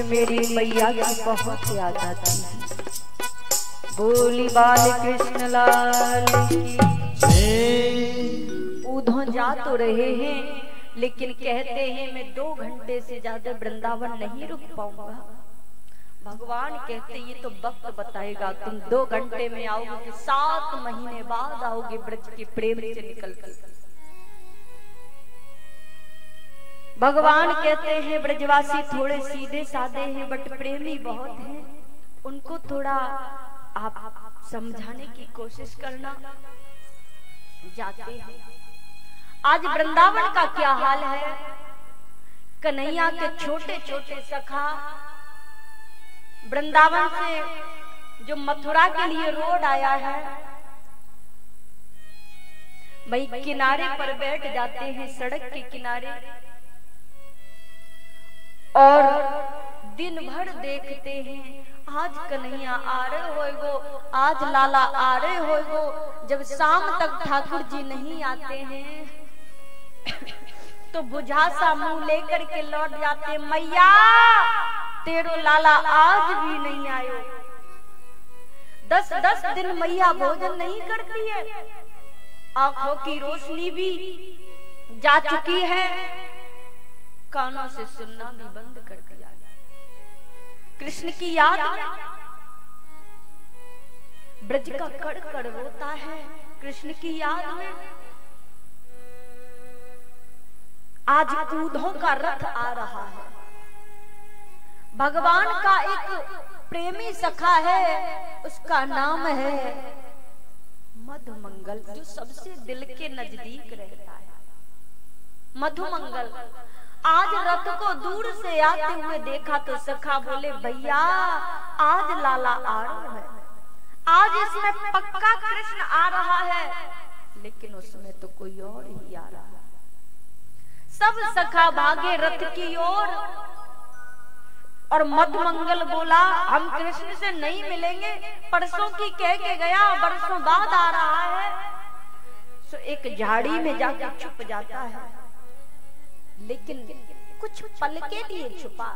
मेरी मैया की बहुत याद आती है। बोली बाल कृष्ण लाल की। उधो जा तो रहे हैं लेकिन कहते हैं मैं 2 घंटे से ज्यादा वृंदावन नहीं रुक पाऊंगा। भगवान कहते ये तो वक्त बताएगा, तुम 2 घंटे में आओगे कि 7 महीने बाद आओगे ब्रज के प्रेम से निकल कर। भगवान कहते हैं ब्रजवासी थोड़े सीधे साधे हैं बट प्रेमी बहुत हैं, उनको थोड़ा आप समझाने की कोशिश करना। जाते हैं। आज वृंदावन का क्या हाल है। कन्हैया के छोटे छोटे सखा वृंदावन से जो मथुरा के लिए रोड आया है, भाई किनारे पर बैठ जाते हैं, सड़क के किनारे, और दिन भर देखते हैं आज कन्हैया आ रहे होएगो, आज लाला आ रहे होएगो। जब शाम तक ठाकुर जी नहीं आते हैं तो बुझा सा मुंह लेकर के लौट जाते, मैया तेरो लाला आज भी नहीं आयो। 10-10 दिन मैया भोजन नहीं करती है, आंखों की रोशनी भी जा चुकी है, कानों से सुनना भी बंद कर दिया। कृष्ण की याद में ब्रज का कड़ कड़ रोता है, कृष्ण की याद में आज कूदों का रथ आ रहा है। भगवान का एक प्रेमी सखा है, उसका नाम है मधुमंगल, जो सबसे दिल के नजदीक रहता है। मधुमंगल आज रथ को दूर से आते हुए देखा तो सखा बोले, भैया आज लाला आ रहा है, आज इसमें पक्का कृष्ण आ रहा है, लेकिन उसमें तो कोई और ही आ रहा है। सब सखा भागे रथ की ओर और मधुमंगल बोला, हम कृष्ण से नहीं मिलेंगे, परसों की कह के गया, बरसों बाद आ रहा है। तो एक झाड़ी में जाकर छुप जाता है, लेकिन कुछ पल के लिए छुपा,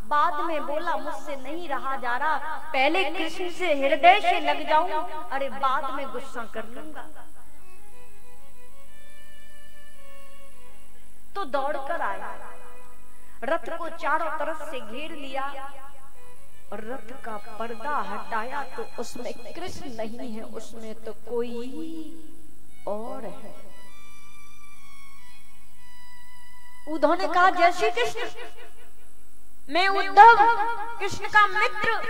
बाद में बोला मुझसे नहीं रहा जा रहा, पहले कृष्ण से हृदय से लग जाऊं, अरे बाद में गुस्सा कर लूंगा। तो दौड़कर आया, रथ को चारों तरफ से घेर लिया और रथ का पर्दा हटाया तो उसमें कृष्ण नहीं है, उसमें तो कोई और है। उद्धव ने कहा, जय श्री कृष्ण, मैं उद्धव कृष्ण का मित्र,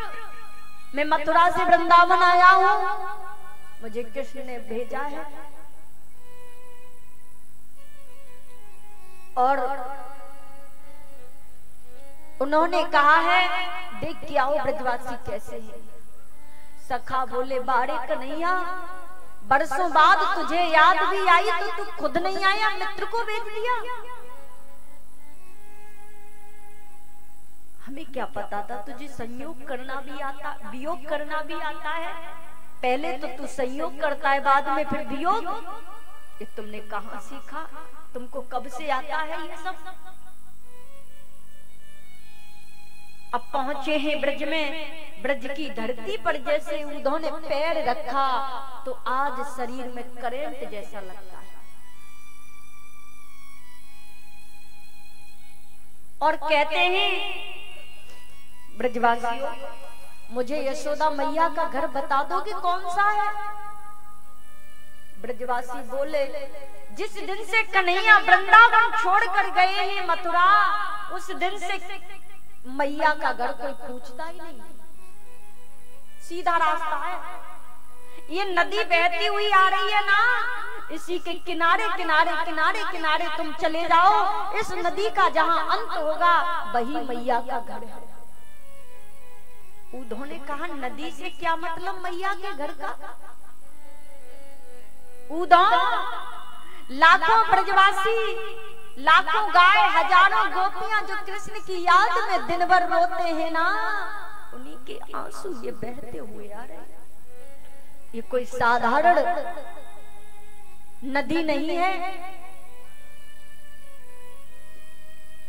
मैं मथुरा से वृंदावन आया हूं, मुझे कृष्ण ने भेजा है। और उन्होंने कहा है देख के आओ ब्रजवासी कैसे हैं। सखा बोले, बारे कन्हैया, बरसों बाद तुझे याद भी आई तो तू खुद नहीं आया, मित्र को भेज दिया। हमें क्या पता था तुझे संयोग करना भी आता, वियोग करना भी आता है। पहले तो तू संयोग करता है, बाद में फिर वियोग। ये तुमने कहां सीखा? तुमको कब से आता है ये सब? अब पहुंचे हैं ब्रज में, ब्रज की धरती पर जैसे उद्धव ने पैर रखा तो आज शरीर में करंट जैसा लगता है। और कहते हैं, ब्रजवासियों, मुझे यशोदा मैया का घर बता दोगे कौन सा है? ब्रजवासी बोले, जिस दिन से कन्हैया वृंदावन छोड़कर गए हैं मथुरा, उस दिन से मैया का घर कोई पूछता ही नहीं, सीधा रास्ता है। ये नदी बहती हुई आ रही है ना, इसी के किनारे किनारे किनारे किनारे तुम चले जाओ, इस नदी का जहां अंत होगा वही मैया का घर है। उद्धव ने कहा, नदी से क्या मतलब मैया के घर का? उद्धव, लाखों ब्रजवासी, लाखों गाय, हजारों गोपियां जो कृष्ण की याद में दिन भर रोते हैं ना, उन्हीं के आंसू ये बहते हुए आ रहे हैं। ये कोई साधारण नदी नहीं है।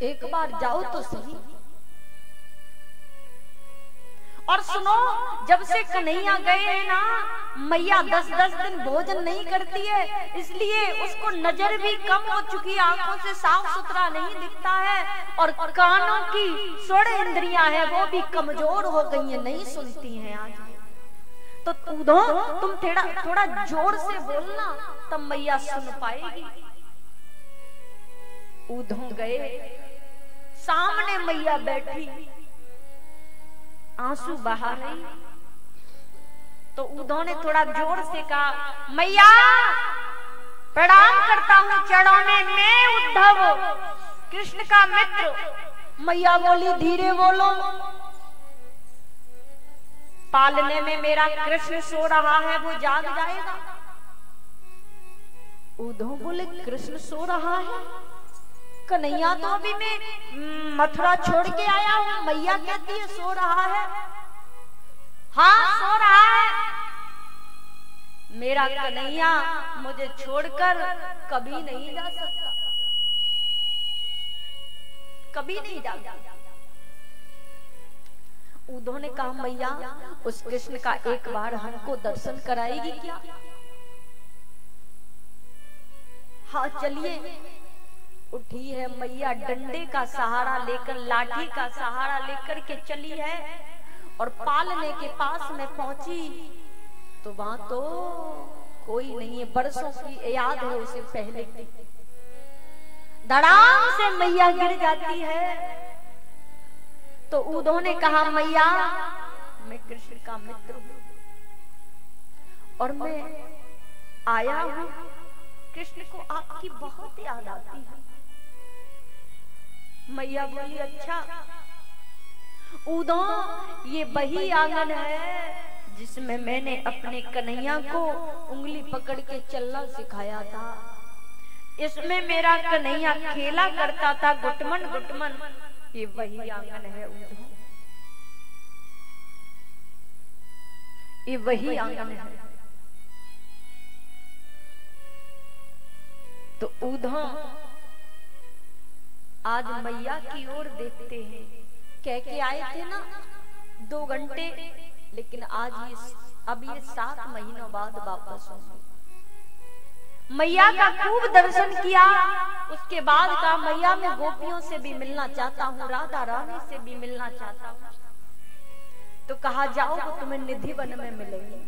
एक बार जाओ तो सही। और सुनो, जब से कन्हैया गए हैं ना, मैया 10-10 दिन भोजन नहीं करती है, इसलिए उसको नजर भी कम हो चुकी है, आंखों से साफ सुथरा नहीं दिखता है, और कानों की 16 इंद्रियां हैं वो भी कमजोर हो गई हैं, नहीं सुनती हैं आज। तो उद्धव, तुम थोड़ा जोर से बोलना, तब मैया सुन पाएगी। उद्धव गए, सामने मैया बैठी, आंसू बहा रही। तो उद्धव ने थोड़ा जोर से कहा, मैया प्रणाम करता हूँ चरणों में, मैं उद्धव कृष्ण का मित्र। मैया बोली, धीरे बोलो, पालने में मेरा कृष्ण सो रहा है, वो जाग जाएगा। उद्धव बोले, कृष्ण सो रहा है? कन्हैया तो अभी मैं मथुरा छोड़ के आया हूँ, मैया कहती है सो रहा है। हाँ, सो रहा है। मेरा कन्हैया मुझे छोड़कर कभी नहीं जा सकता, कभी नहीं जा सकता। उद्धव ने कहा मैया उस कृष्ण का एक बार हमको दर्शन कराएगी क्या? हाँ चलिए। उठी है मैया, डंडे का सहारा लेकर, लाठी का सहारा लेकर के चली है और पालने के पास में पहुंची तो वहां तो कोई नहीं है। बरसों की याद है उसे पहले की। धड़ाम से मैया गिर जाती है। तो उद्धव ने कहा मैया मैं कृष्ण का मित्र हूं और मैं आया हूं, कृष्ण को आपकी बहुत याद आती है। मैया बोली अच्छा उद्धव, ये वही आंगन है जिसमें मैंने अपने कन्हैया को उंगली पकड़ के चलना सिखाया था। इसमें मेरा कन्हैया खेला करता था गुटमन गुटमन। ये वही आंगन है उद्धव, ये वही आंगन है। तो उद्धव आज मैया की ओर देखते हैं। कह के आए थे ना 2 घंटे, लेकिन आज अब ये 7 महीनों बाद वापस होंगे। मैया का खूब दर्शन किया। उसके बाद कहा मैया मैं गोपियों से भी मिलना चाहता हूँ, राधा रानी से भी मिलना चाहता हूँ। तो कहा जाओ वो तुम्हें निधि वन में मिलेंगे।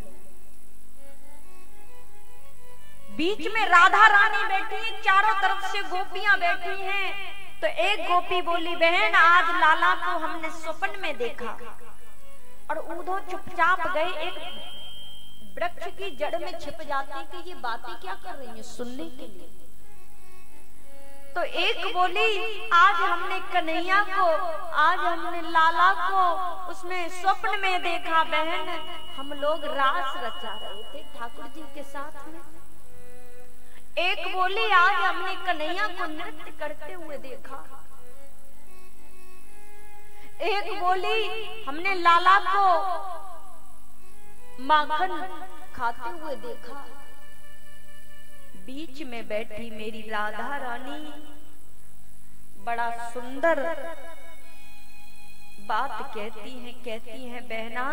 बीच में राधा रानी बैठी है, चारों तरफ से गोपियां बैठी हैं। तो एक गोपी बोली बहन आज लाला को हमने स्वप्न में देखा। और उद्धव चुपचाप गए, एक वृक्ष की जड़ में छिप जाते कि ये बातें क्या कर रही हैं सुनने के लिए। तो एक बोली आज हमने कन्हैया को, आज हमने लाला को उसमें स्वप्न में देखा बहन, हम लोग रास रचा रहे थे ठाकुर जी के साथ में। एक बोली आज हमने कन्हैया को नृत्य करते हुए देखा। एक बोली हमने लाला को माखन खाते हुए देखा। बीच में बैठी मेरी राधा रानी बड़ा सुंदर बात कहती हैं बहना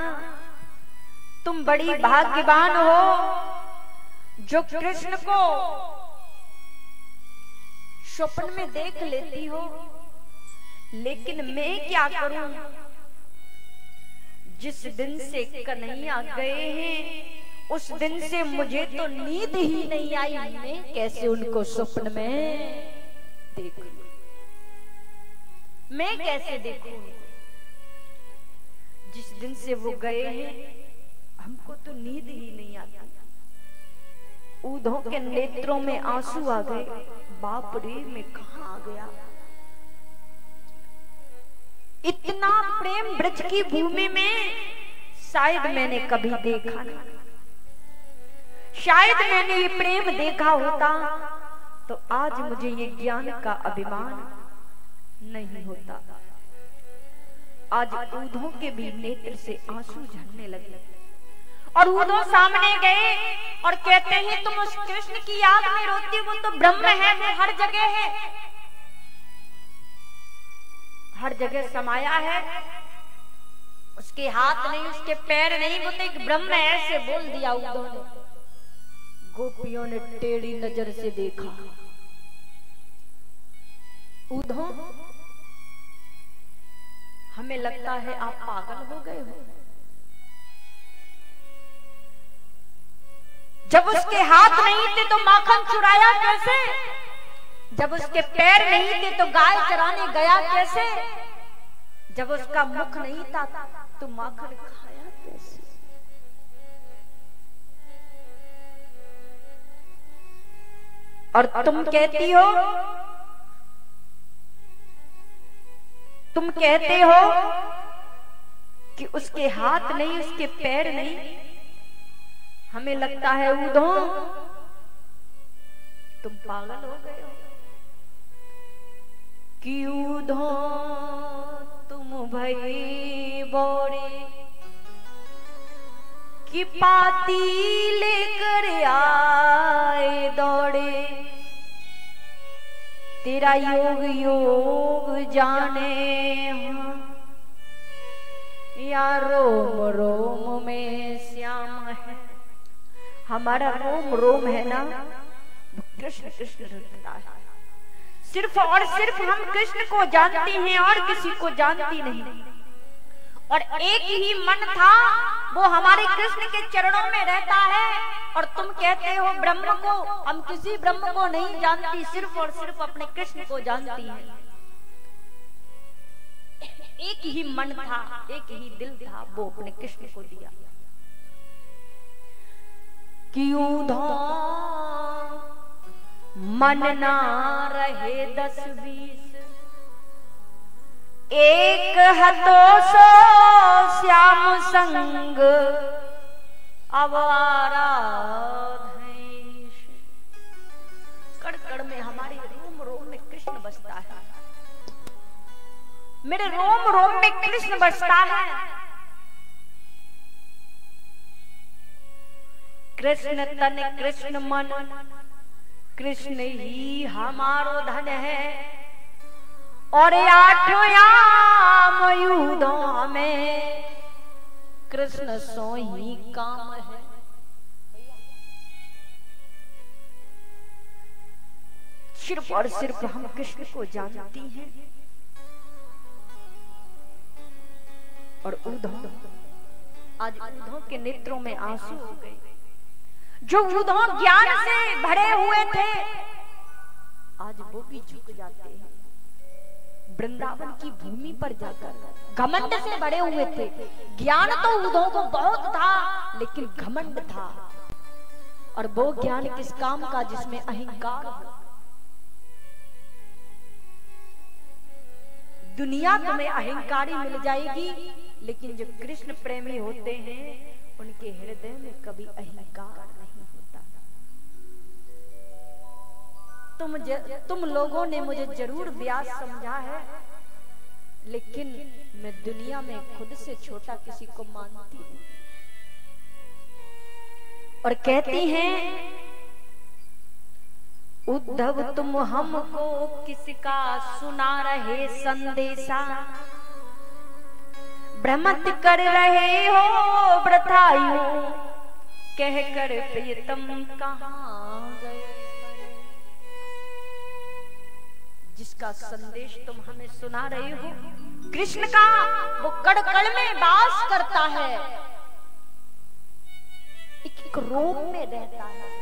तुम बड़ी भाग्यवान हो जो कृष्ण को स्वप्न में देख लेती हो। लेकिन मैं क्या करूं, जिस दिन से कन्हैया गए हैं उस दिन से मुझे तो नींद ही नहीं आई। मैं कैसे उनको स्वप्न में देखूं, मैं कैसे देखूं? जिस दिन से वो गए हैं हमको तो नींद ही नहीं आती। उद्धव के नेत्रों में आंसू आ गए। बाप रे मैं कहां आ गया। इतना प्रेम ब्रज की भूमि में शायद मैंने कभी देखा नहीं। शायद मैंने ये प्रेम देखा होता तो आज मुझे ये ज्ञान का अभिमान नहीं होता। आज उद्धव के भी नेत्र से आंसू झरने लगे और उद्धव सामने गए और कहते हैं तुम उस कृष्ण की याद में रोती, वो तो ब्रह्म है, वो हर जगह है, हर जगह समाया है। उसके हाथ नहीं, उसके पैर नहीं, वो तो एक ब्रह्म है। ऐसे बोल दिया उद्धव ने। गोपियों ने टेढ़ी नजर से देखा। उद्धव हमें लगता है आप पागल हो गए हो। जब उसके हाथ नहीं थे तो माखन चुराया कैसे? जब उसके पैर नहीं थे तो गाय चराने गया कैसे? जब उसका मुख नहीं था तो माखन खाया कैसे? और तुम कहती हो, तुम कहते हो कि उसके हाथ नहीं, उसके पैर नहीं। हमें लगता है उद्धव तुम पागल हो गए हो। कि उद्धव तुम भई बोरे कि पाती लेकर आए दौड़े, तेरा योग योग जाने या रोम रोम में श्याम है। हमारा रोम रोम है ना, वो कृष्ण कृष्ण रटता है। सिर्फ और सिर्फ हम कृष्ण को जानते हैं और किसी को जानती नहीं। और एक ही मन था, वो हमारे कृष्ण के चरणों में रहता है। और तुम कहते हो ब्रह्म को, हम किसी ब्रह्म को नहीं जानती, सिर्फ और सिर्फ अपने कृष्ण को जानती हैं। एक ही मन था, एक ही दिल था, वो अपने कृष्ण को दिया। क्यों धो मन ना रहे 10-20, एक हतो सो श्याम संग अवारा धैष। कड़ कड़ में हमारे रोम रोम में कृष्ण बसता है, मेरे रोम रोम में कृष्ण बसता है। कृष्ण तन कृष्ण मन, कृष्ण ही हमारो धन है। और 8 युद्धों में कृष्ण सो ही काम है। सिर्फ और सिर्फ हम कृष्ण को जानती हैं। और उद्धव, आज उद्धव के नेत्रों में आंसू हो गए। जो उद्धव ज्ञान से भरे हुए थे, आज वो भी झुक जाते हैं। वृंदावन की भूमि पर जाकर घमंड से भरे हुए थे। ज्ञान तो उद्धव को बहुत था, लेकिन घमंड था। और वो ज्ञान किस काम का जिसमें अहंकार हो। दुनिया तुम्हें अहंकारी मिल जाएगी, लेकिन जो कृष्ण प्रेमी होते हैं उनके हृदय में कभी अहंकार नहीं होता। तुम लोगों ने मुझे जरूर व्यास समझा है, लेकिन मैं दुनिया में खुद से छोटा किसी को मानती हूँ। और कहती हैं उद्धव तुम हमको किसका सुना रहे संदेशा, भ्रमत कर रहे हो व्रतायु, कह कर प्रियतम कहाँ गए। जिसका संदेश तुम हमें सुना रहे हो कृष्ण का, वो कड़ कड़ में वास करता है, एक रोम में रहता है।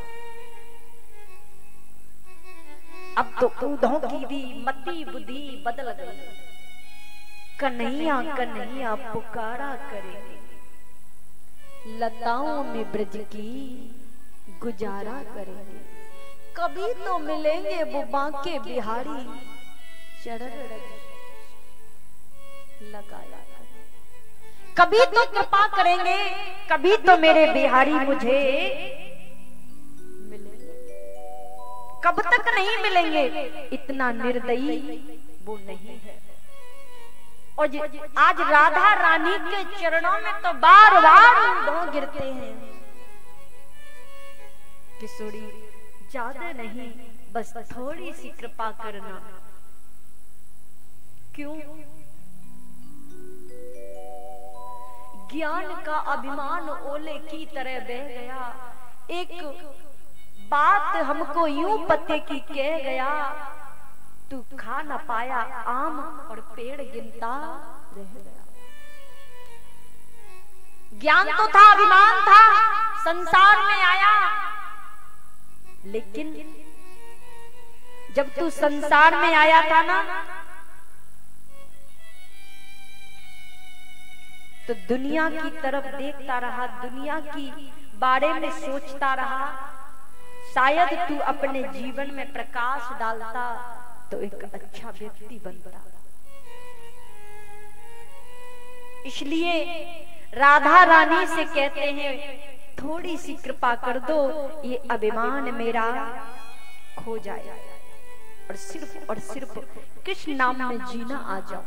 अब तो उद्धव की भी मति बुद्धि बदल गई। कन्हैया कन्हैया पुकारा करेंगे, लताओं में ब्रज की गुजारा करेंगे। कभी तो मिलेंगे वो बांके बिहारी, चरण लगाया करेंगे। कभी तो कृपा करेंगे, कभी तो मेरे बिहारी मुझे मिलेंगे। कब तक नहीं मिलेंगे, इतना निर्दयी वो नहीं है। और आज राधा रानी के चरणों में तो बार बार उद्धव गिरते हैं। किशोरी ज्यादा नहीं, बस थोड़ी सी कृपा करना। क्यों? ज्ञान का अभिमान ओले की तरह बह गया। एक बात हमको यूं पते की कह गया, तू खा न पाया आम और पेड़ गिनता रह गया। ज्ञान तो था, अभिमान था, संसार में आया, लेकिन जब तू संसार में आया था ना, तो दुनिया की तरफ देखता रहा, दुनिया की बारे में सोचता रहा। शायद तू अपने जीवन में प्रकाश डालता तो एक अच्छा व्यक्ति बनता। इसलिए राधा रानी से कहते हैं थोड़ी सी कृपा कर दो, ये अभिमान मेरा खो जाए और सिर्फ कृष्ण नाम में जीना आ जाओ।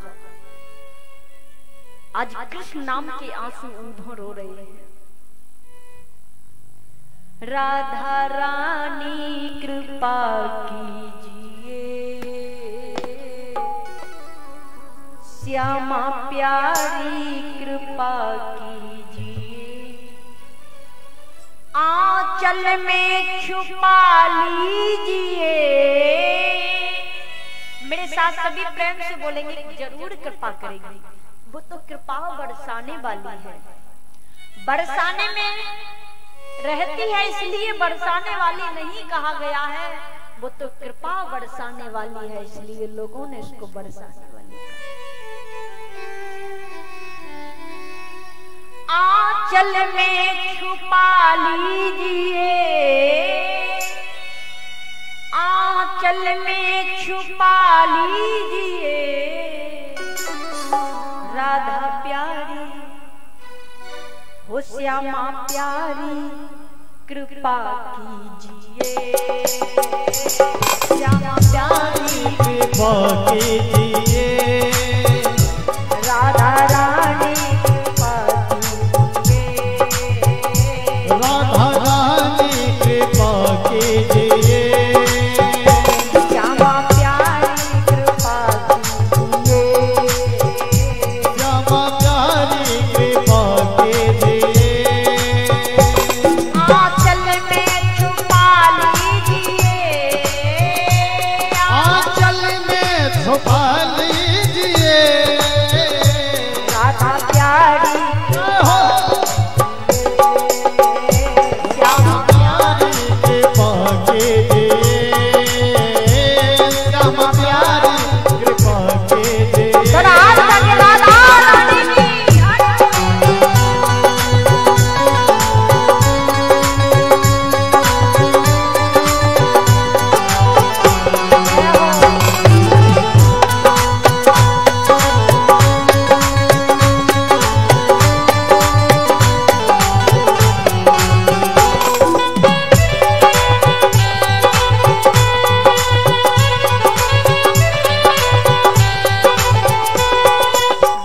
आज कृष्ण नाम के आंसू उद्धव रो रहे हैं। राधा रानी कृपा कीजिए, श्यामा प्यारी कृपा कृपा कीजिए, आंचल में छुपा लीजिए। मेरे साथ सभी प्रेम से बोलेंगे, जरूर कृपा करेगी। वो तो कृपा बरसाने वाली है, बरसाने में रहती है, इसलिए बरसाने वाली नहीं कहा गया है। वो तो कृपा बरसाने वाली है, इसलिए लोगों ने इसको बरसाने वाली कहा। आंचल में छुपा लीजिए, आंचल में छुपा लीजिए। राधा प्यारी हो श्यामा प्यारी कृपा कीजिए, श्यामा प्यारी कृपा कीजिए। राधा रानी कृपा कीजिए, राधा रानी कृपा कीजिए। श्यामा प्यारी कृपा कीजिए, श्यामा प्यारी कृपा कीजिए। आंचल में छुपा लीजिए, आंचल में छुपा लीजिए। राधा प्यारी श्यामा प्यारी कृपा कीजिए। श्यामा प्यारी कृपा कीजिए। थोड़ा हाथ करके राधा रानी की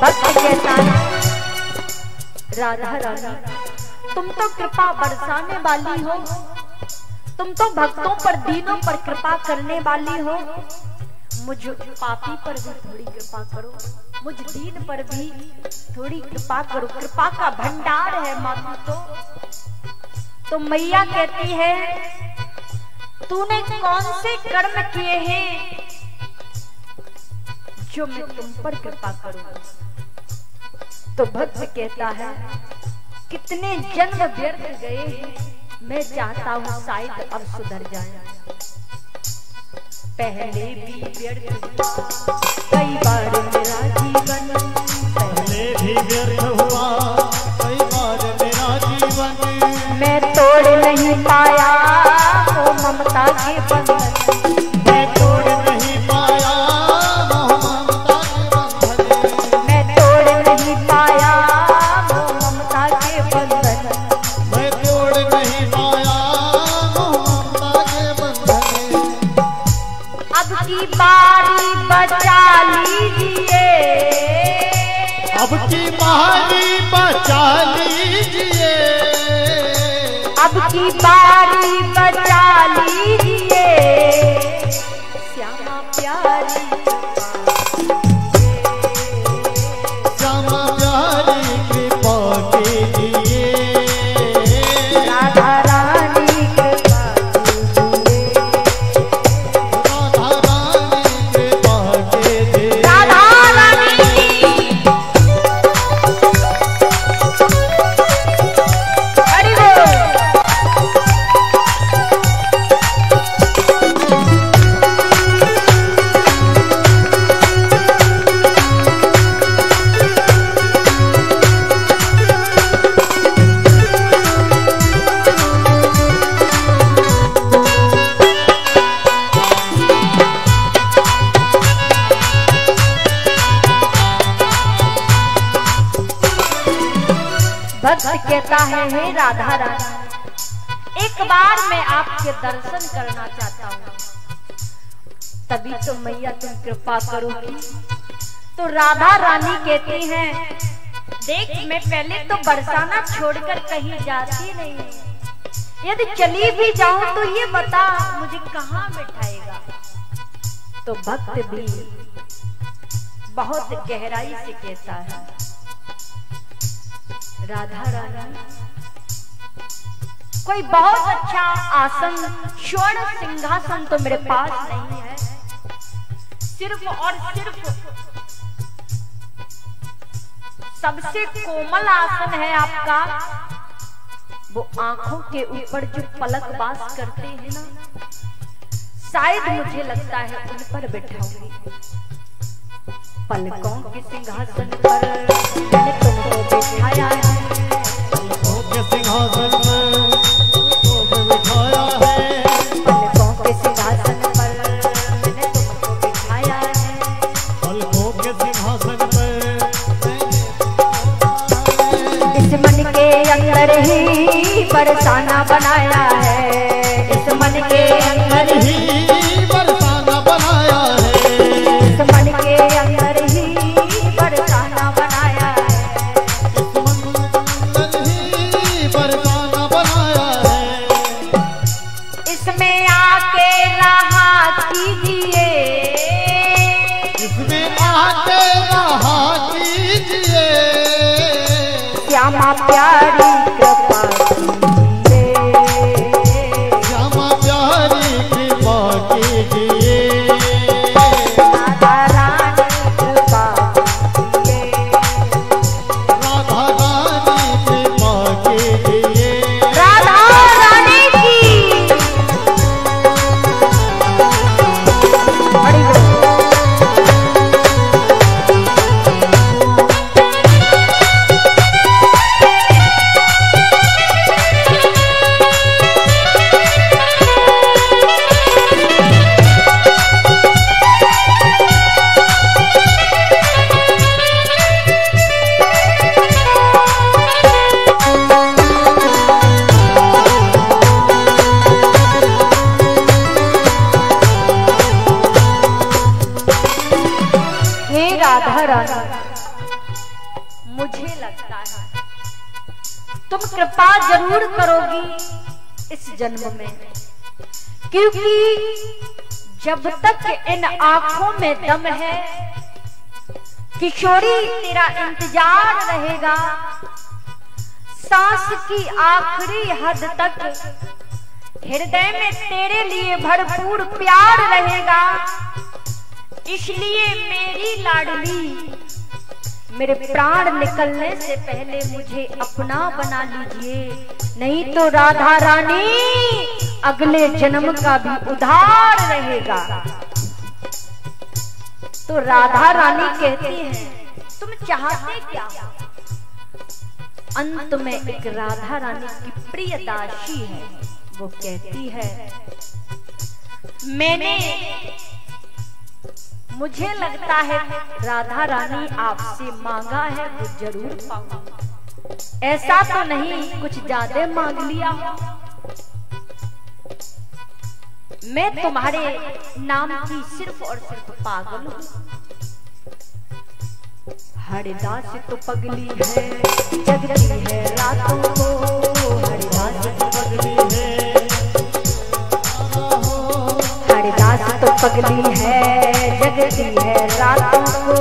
भक्त कहता है, राधा रानी तुम तो कृपा बरसाने वाली हो, तुम तो भक्तों पर दीनों पर कृपा करने वाली हो। मुझ पापी पर भी थोड़ी कृपा करो, मुझ दीन पर भी थोड़ी कृपा करो। कृपा का भंडार है माँ तो मैया कहती है, तूने कौन से कर्म किए हैं जो मैं तुम पर कृपा करूं। तो भक्त कहता है, कितने जन्म व्यर्थ गए हैं, मैं चाहता हूं शायद अब सुधर जाए। पहले भी व्यर्थ हुआ कई बार मेरा जीवन, पहले भी व्यर्थ हुआ कई बार मेरा जीवन। मैं तोड़ नहीं पाया वो ममता के बंधन, मैं तोड़ नहीं पाया मोह ममता के बंधन। मैं तोड़ नहीं पाया वो ममता के बंधन। मैं तोड़ नहीं पाया मोह ममता के बंधन। अब की बारी बचा लीजिए, अब की बारी बचा लीजिए। अब की बारी बचा लीजिए। श्यामा प्यारी श्यामा प्यारी कृपा कीजिए। राधा रानी कृपा कीजिए, राधा रानी कृपा कीजिए। राधा रानी हरि बोल। भक्त कहता है, हे राधा रानी एक बार मैं आपके दर्शन करना चाहता हूँ, तभी तो मैया तुम कृपा करोगी। तो राधा रानी कहती हैं, देख मैं पहले तो बरसाना छोड़कर कहीं जाती नहीं, यदि चली भी जाऊं तो ये बता मुझे कहाँ बिठाएगा। तो भक्त भी बहुत गहराई से कहता है, राधा रानी, कोई बहुत अच्छा आसन, स्वर्ण सिंहासन तो मेरे पास नहीं है। सिर्फ और सिर्फ सबसे कोमल आसन है आपका, वो आंखों के ऊपर जो पलक वास करते हैं ना, शायद मुझे लगता है उन पर बैठाऊंगी। पलकों के सिंहासन पर मैंने तुमको बिठाया है, पलकों के सिंहासन पर तुमको बिठाया है, पलकों के सिंहासन पर मैंने तुमको बिठाया है, पलकों के सिंहासन पर इस मन के अंदर ही बरसाना बनाया है, इस मन के अंदर ही बरसाना बनाया है, इस मन के अंदर ही बरसाना बनाया है, इस मन ही बरसाना बनाया है। इसमें आके रहा कीजिए, इसमें आके रहा कीजिए, श्यामा प्यारी कृपा कीजिए, श्यामा प्यारी कृपा कीजिए, राधा रानी कृपा कीजिए, राधा रानी कृपा कीजिए, राधा रानी की हरि बोल। हे राधा रानी, मुझे लगता है तुम कृपा जरूर करोगी इस जन्म में, क्योंकि जब तक इन आंखों में दम है किशोरी तेरा इंतजार रहेगा, सांस की आखिरी हद तक हृदय में तेरे लिए भरपूर प्यार रहेगा। इसलिए मेरी लाडली, मेरे प्राण निकलने से पहले मुझे अपना बना लीजिए, नहीं तो राधा रानी अगले जन्म का भी उधार रहेगा। तो राधा रानी कहती है तुम चाहते क्या? अंत में एक राधा रानी की प्रिय दासी है, वो कहती है मुझे लगता है राधा रानी आपसे मांगा है वो जरूर पाऊंगा, ऐसा तो नहीं कुछ ज्यादा मांग लिया हो। मैं तुम्हारे नाम की सिर्फ और सिर्फ पागल हूँ। हरिदास तो पगली है, जगती है रातों को, हरिदास तो पगली है, हरिदास तो पगली है, जगती है रातों को।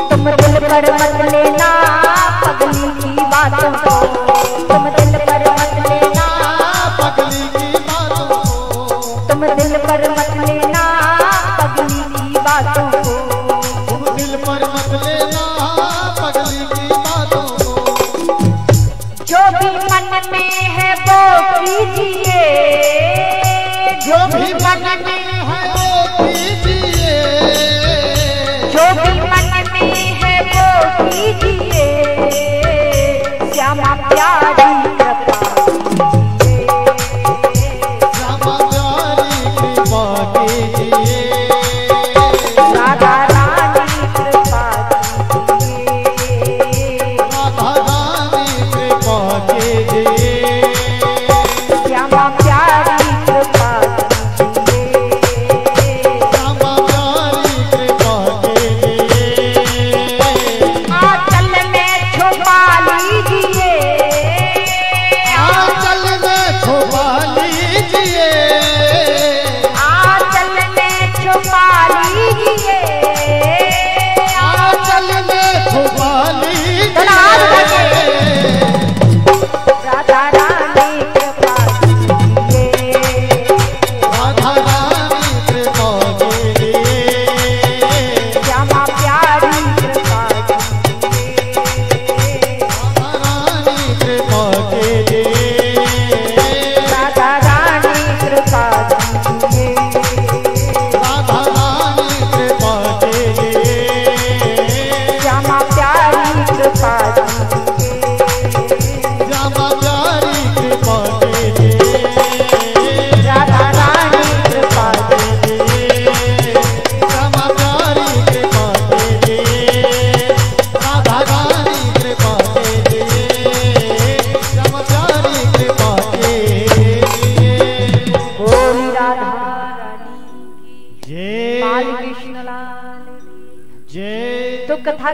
तुम दिल पर मत लेना पगली की बातों को, तुम दिल पर मत लेना पगली की बातों को, तुम दिल पर मत लेना पगली की बातों को, तुम दिल पर मत लेना पगली की बातों को। जो भी मन में है वो कीजिए, जो भी मन में है वो कीजिए, जो भी मन में है वो कीजिए, श्यामा प्यार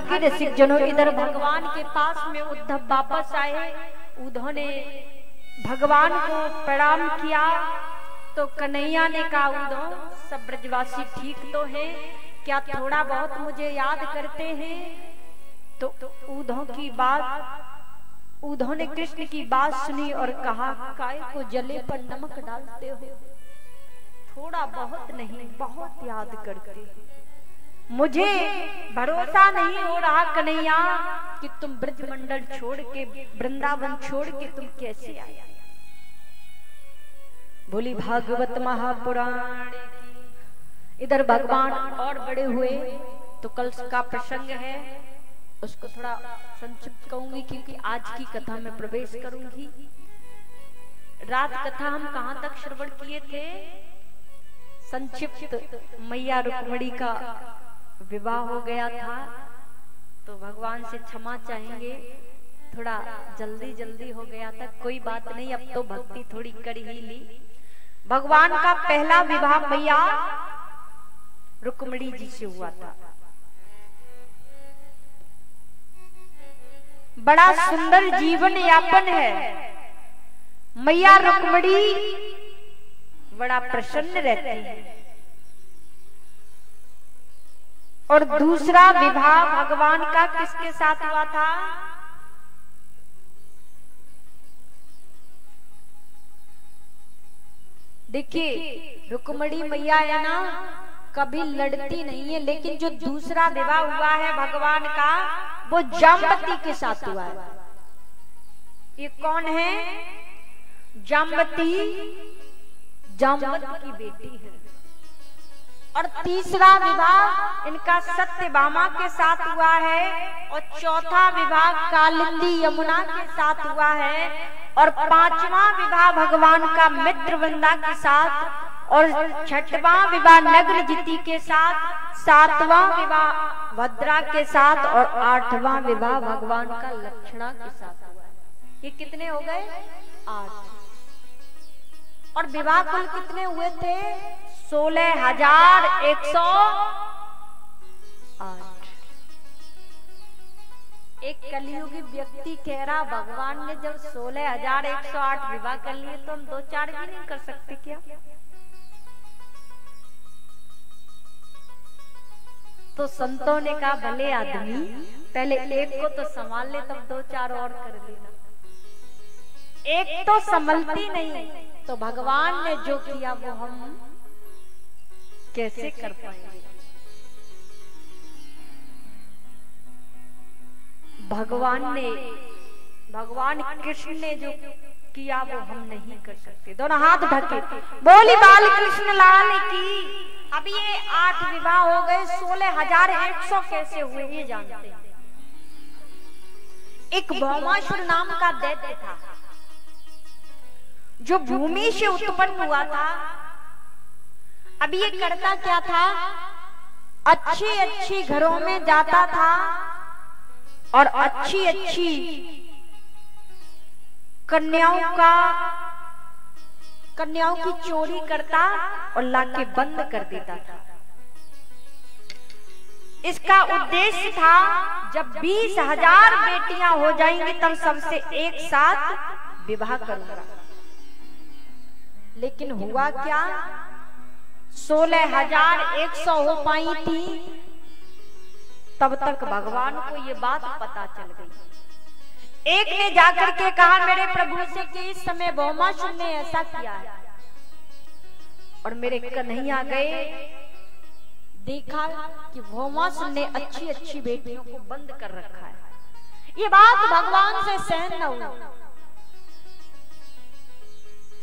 के रसिक जनों, इधर भगवान के पास में उद्धव वापस आए। उद्धव ने भगवान को प्रणाम किया तो कन्हैया ने कहा, उद्धव सब ब्रजवासी ठीक तो है क्या, थोड़ा बहुत मुझे याद करते हैं? तो उद्धव ने कृष्ण की बात सुनी और कहा, काय को जले पर नमक डालते हो, थोड़ा बहुत नहीं बहुत याद करते। मुझे भरोसा नहीं हो रहा कन्हैया कि तुम ब्रजमंडल छोड़ के, वृंदावन छोड़ के तुम कैसे आया। बोली भागवत महापुराण। इधर भगवान और बड़े हुए तो कल का प्रसंग है, उसको थोड़ा संक्षिप्त कहूंगी क्योंकि आज की कथा में प्रवेश करूंगी। रात कथा हम कहां तक श्रवण किए थे? संक्षिप्त मैया रुक्मिणी का विवाह हो गया था, तो भगवान से क्षमा चाहेंगे, थोड़ा जल्दी हो गया था, कोई बात नहीं, अब तो भक्ति थोड़ी कर ही ली। भगवान का पहला विवाह मैया रुक्मिणी जी से हुआ था। बड़ा सुंदर जीवन यापन है। मैया रुक्मिणी बड़ा प्रसन्न रहती है। और दूसरा विवाह भगवान का किसके साथ हुआ था? देखिए रुक्मिणी मैया है ना, कभी लड़ती नहीं है, लेकिन जो दूसरा विवाह हुआ है भगवान का वो जाम्बती के साथ हुआ है। ये कौन है? जाम्बती, जाम्बत की बेटी है। और तीसरा विवाह इनका सत्यभामा के साथ हुआ है, और चौथा विवाह कालिंदी यमुना के साथ हुआ है, और पांचवा विवाह भगवान का मित्रवृंदा के साथ, और छठवां विवाह नग्नजिति के साथ, सातवां विवाह भद्रा के साथ, और आठवां विवाह भगवान का लक्षणा के साथ हुआ है। ये कितने हो गए? 8। और विवाह कुल कितने हुए थे? 16,108। एक कलियुगी व्यक्ति कह रहा, भगवान ने जब 16,108 विवाह कर लिए तो हम 2-4 भी नहीं कर सकते क्या? तो संतों ने कहा, भले आदमी पहले एक को तो संभाल ले, तब 2-4 और कर लेना। एक तो संभलती नहीं, तो भगवान ने जो किया वो हम कैसे कर पाएंगे? भगवान कृष्ण ने जो किया वो हम नहीं कर सकते। दोनों हाथ ढके, बोली बाल कृष्ण लाल की। अब ये 8 विवाह हो गए, 16,100 कैसे हुए ये जानते हैं। एक भौमासुर नाम का दैत्य था जो भूमि से उत्पन्न हुआ था। अब ये करता क्या था? अच्छी घरों में जाता था और अच्छी कन्याओं की चोरी करता और लाके बंद कर देता था। इसका उद्देश्य था जब 20,000 बेटियां हो जाएंगी तब सबसे एक साथ विवाह करूंगा। लेकिन हुआ क्या? 16,100 हो पाई थी, तब तक भगवान को ये बात पता चल गई। एक ने जाकर के कहा मेरे प्रभु से कि इस समय भौमासुर ने ऐसा किया है, और मेरे कन्हैया गए, देखा कि भौमासुर ने अच्छी बेटियों को बंद कर रखा है। ये बात भगवान से सहन न हुई।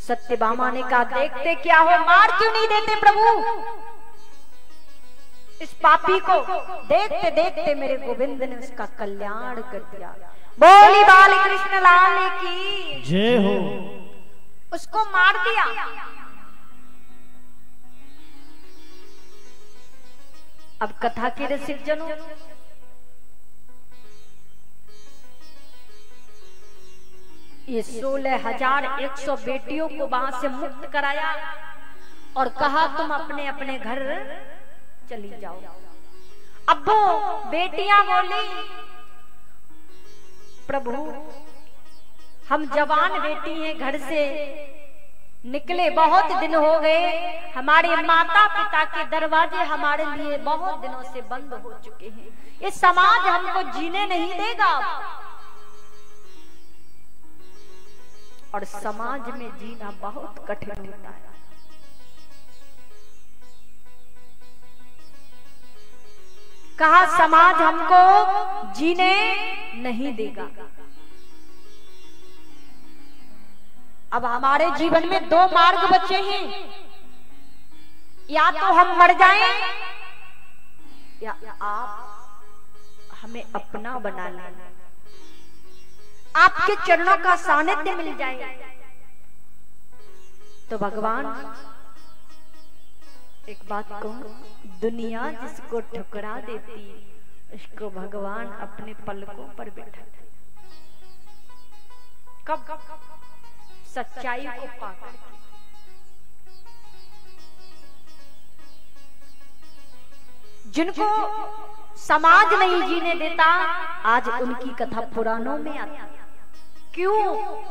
सत्यभामा ने कहा देखते क्या हो, मार क्यों नहीं देते प्रभु इस पापी को? देखते देखते मेरे गोविंद ने उसका कल्याण कर दिया। बोली बाल कृष्ण लाल की जय हो। उसको मार दिया। अब कथा के रसिक जनों, ये 16,100 बेटियों को वहां से मुक्त कराया और कहा तुम अपने अपने घर चली जाओ। अब वो बेटियां बोली, प्रभु हम जवान बेटी हैं, घर से निकले बहुत दिन हो गए, हमारे माता पिता के दरवाजे हमारे लिए बहुत दिनों से बंद हो चुके हैं, ये समाज हमको जीने नहीं देगा और समाज में जीना बहुत कठिन होता है। कहा समाज हमको जीने नहीं देगा। अब हमारे जीवन में दो मार्ग बचे हैं, या तो हम मर जाएं या आप हमें अपना बना लें, आपके चरणों का सानिध्य मिल जाए। तो भगवान एक बात कहूं, दुनिया जिसको ठुकरा देती उसको भगवान अपने पलकों पर बैठा देते। कब? सच्चाई को पाकर। जिनको समाज नहीं जीने देता, आज उनकी कथा पुराणों में आती है। क्यों?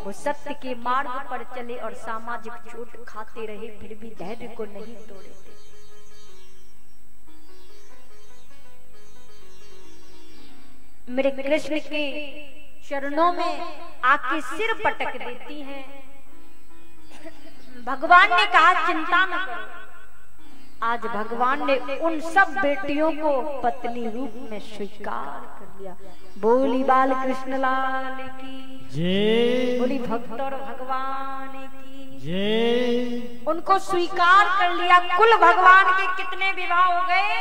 वो सत्य के मार्ग पर चले और सामाजिक चोट खाते रहे, फिर भी धैर्य को नहीं तोड़े थे। मेरे कृष्ण के चरणों में आके सिर पटक देती हैं। भगवान ने कहा चिंता न करो। आज भगवान ने उन सब बेटियों को पत्नी रूप में स्वीकार कर लिया। बोली बाल कृष्ण लाल की जय, बोली भक्त और भगवान की जय। उनको स्वीकार कर लिया। कुल भगवान के कितने विवाह हो गए?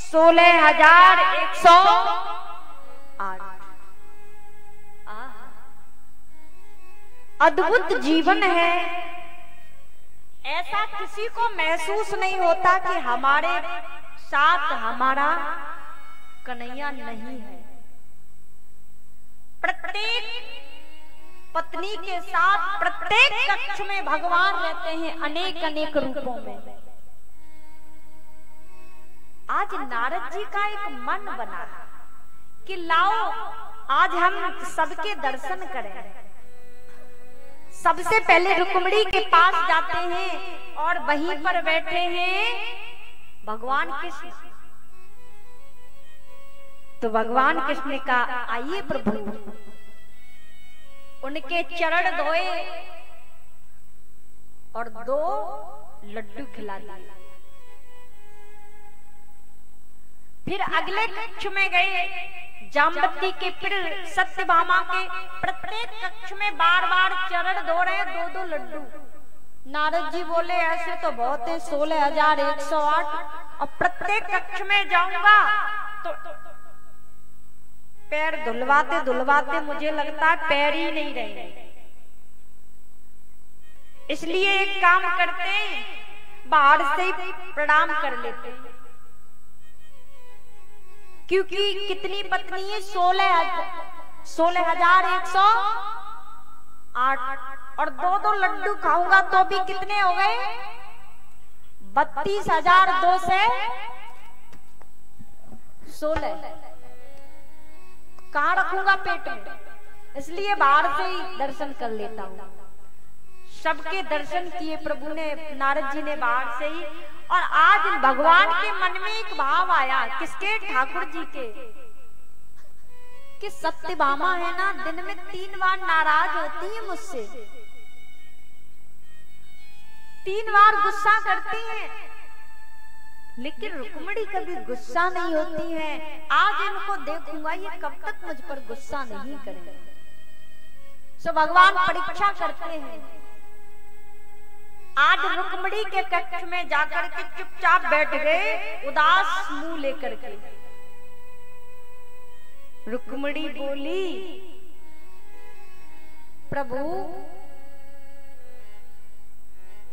16,108। अद्भुत जीवन है। ऐसा किसी को महसूस नहीं होता कि हमारे साथ हमारा कन्हैया नहीं है। प्रत्येक पत्नी के साथ प्रत्येक कक्ष में भगवान रहते हैं, अनेक अनेक रूपों में। आज नारद जी का एक मन बना कि लाओ आज हम सबके दर्शन करें। सबसे पहले रुक्मिणी के पास जाते हैं और वहीं पर बैठे हैं भगवान कृष्ण। तो भगवान कृष्ण का आइए प्रभु, उनके चरण धोए और 2 लड्डू खिला दिए। फिर अगले कक्ष में गए, जामवती के फिर सत्यभामा के प्रत्येक कक्ष में बार बार चरण धो रहे, 2-2 लड्डू। नारद जी बोले ऐसे तो बहुत है, 16,108 और प्रत्येक कक्ष में जाऊंगा तो पैर धुलवाते धुलवाते मुझे लगता है पैर ही नहीं रहे। इसलिए एक काम करते हैं, बाहर से ही प्रणाम कर लेते हैं। क्योंकि कितनी पत्नी है? 16,108 और 2-2 लड्डू खाऊंगा तो भी कितने हो गए? 32,216। कहाँ रखूंगा पेट में? इसलिए बाहर से ही दर्शन कर लेता हूँ। सबके दर्शन किए प्रभु ने, नारद जी ने बाहर से ही। और आज भगवान के मन में एक भाव आया, किसके? ठाकुर जी के, कि सत्यभामा है ना, दिन में 3 बार नाराज होती है मुझसे, 3 बार गुस्सा करती हैं, लेकिन रुक्मिणी कभी गुस्सा नहीं होती है। आज इनको देखूंगा ये कब तक मुझ पर गुस्सा नहीं करेंगे। सो भगवान परीक्षा करते हैं। आज रुक्मिणी के कक्ष में जाकर के चुपचाप बैठ गए, उदास मुंह लेकर के। रुक्मिणी बोली, प्रभु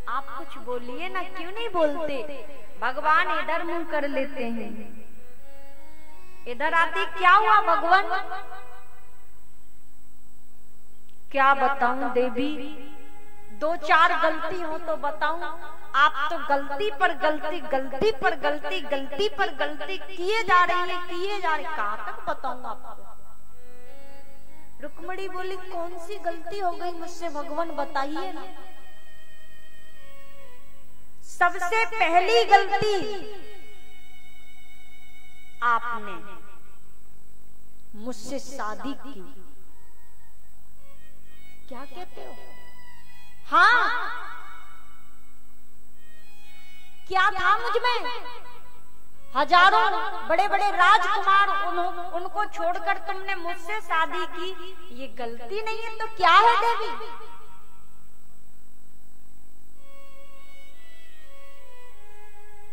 आप कुछ बोलिए ना, क्यों नहीं बोलते? भगवान इधर मुंह कर लेते हैं। इधर आते क्या हुआ भगवान? क्या बताऊं देवी, 2-4 गलती हो तो बताऊं। आप तो गलती पर गलती, गलती पर गलती, गलती पर गलती किए जा रही है, किए जा रही। कहां तक बताऊंगा आपको। रुक्मिणी बोली कौन सी गलती हो गई मुझसे भगवान बताइए ना। सबसे पहली गलती आपने मुझसे शादी की। क्या कहते हो? हाँ, क्या था मुझ में? हजारों बड़े बड़े राजकुमार, उनको छोड़कर तुमने मुझसे शादी की। ये गलती नहीं है तो क्या है देवी?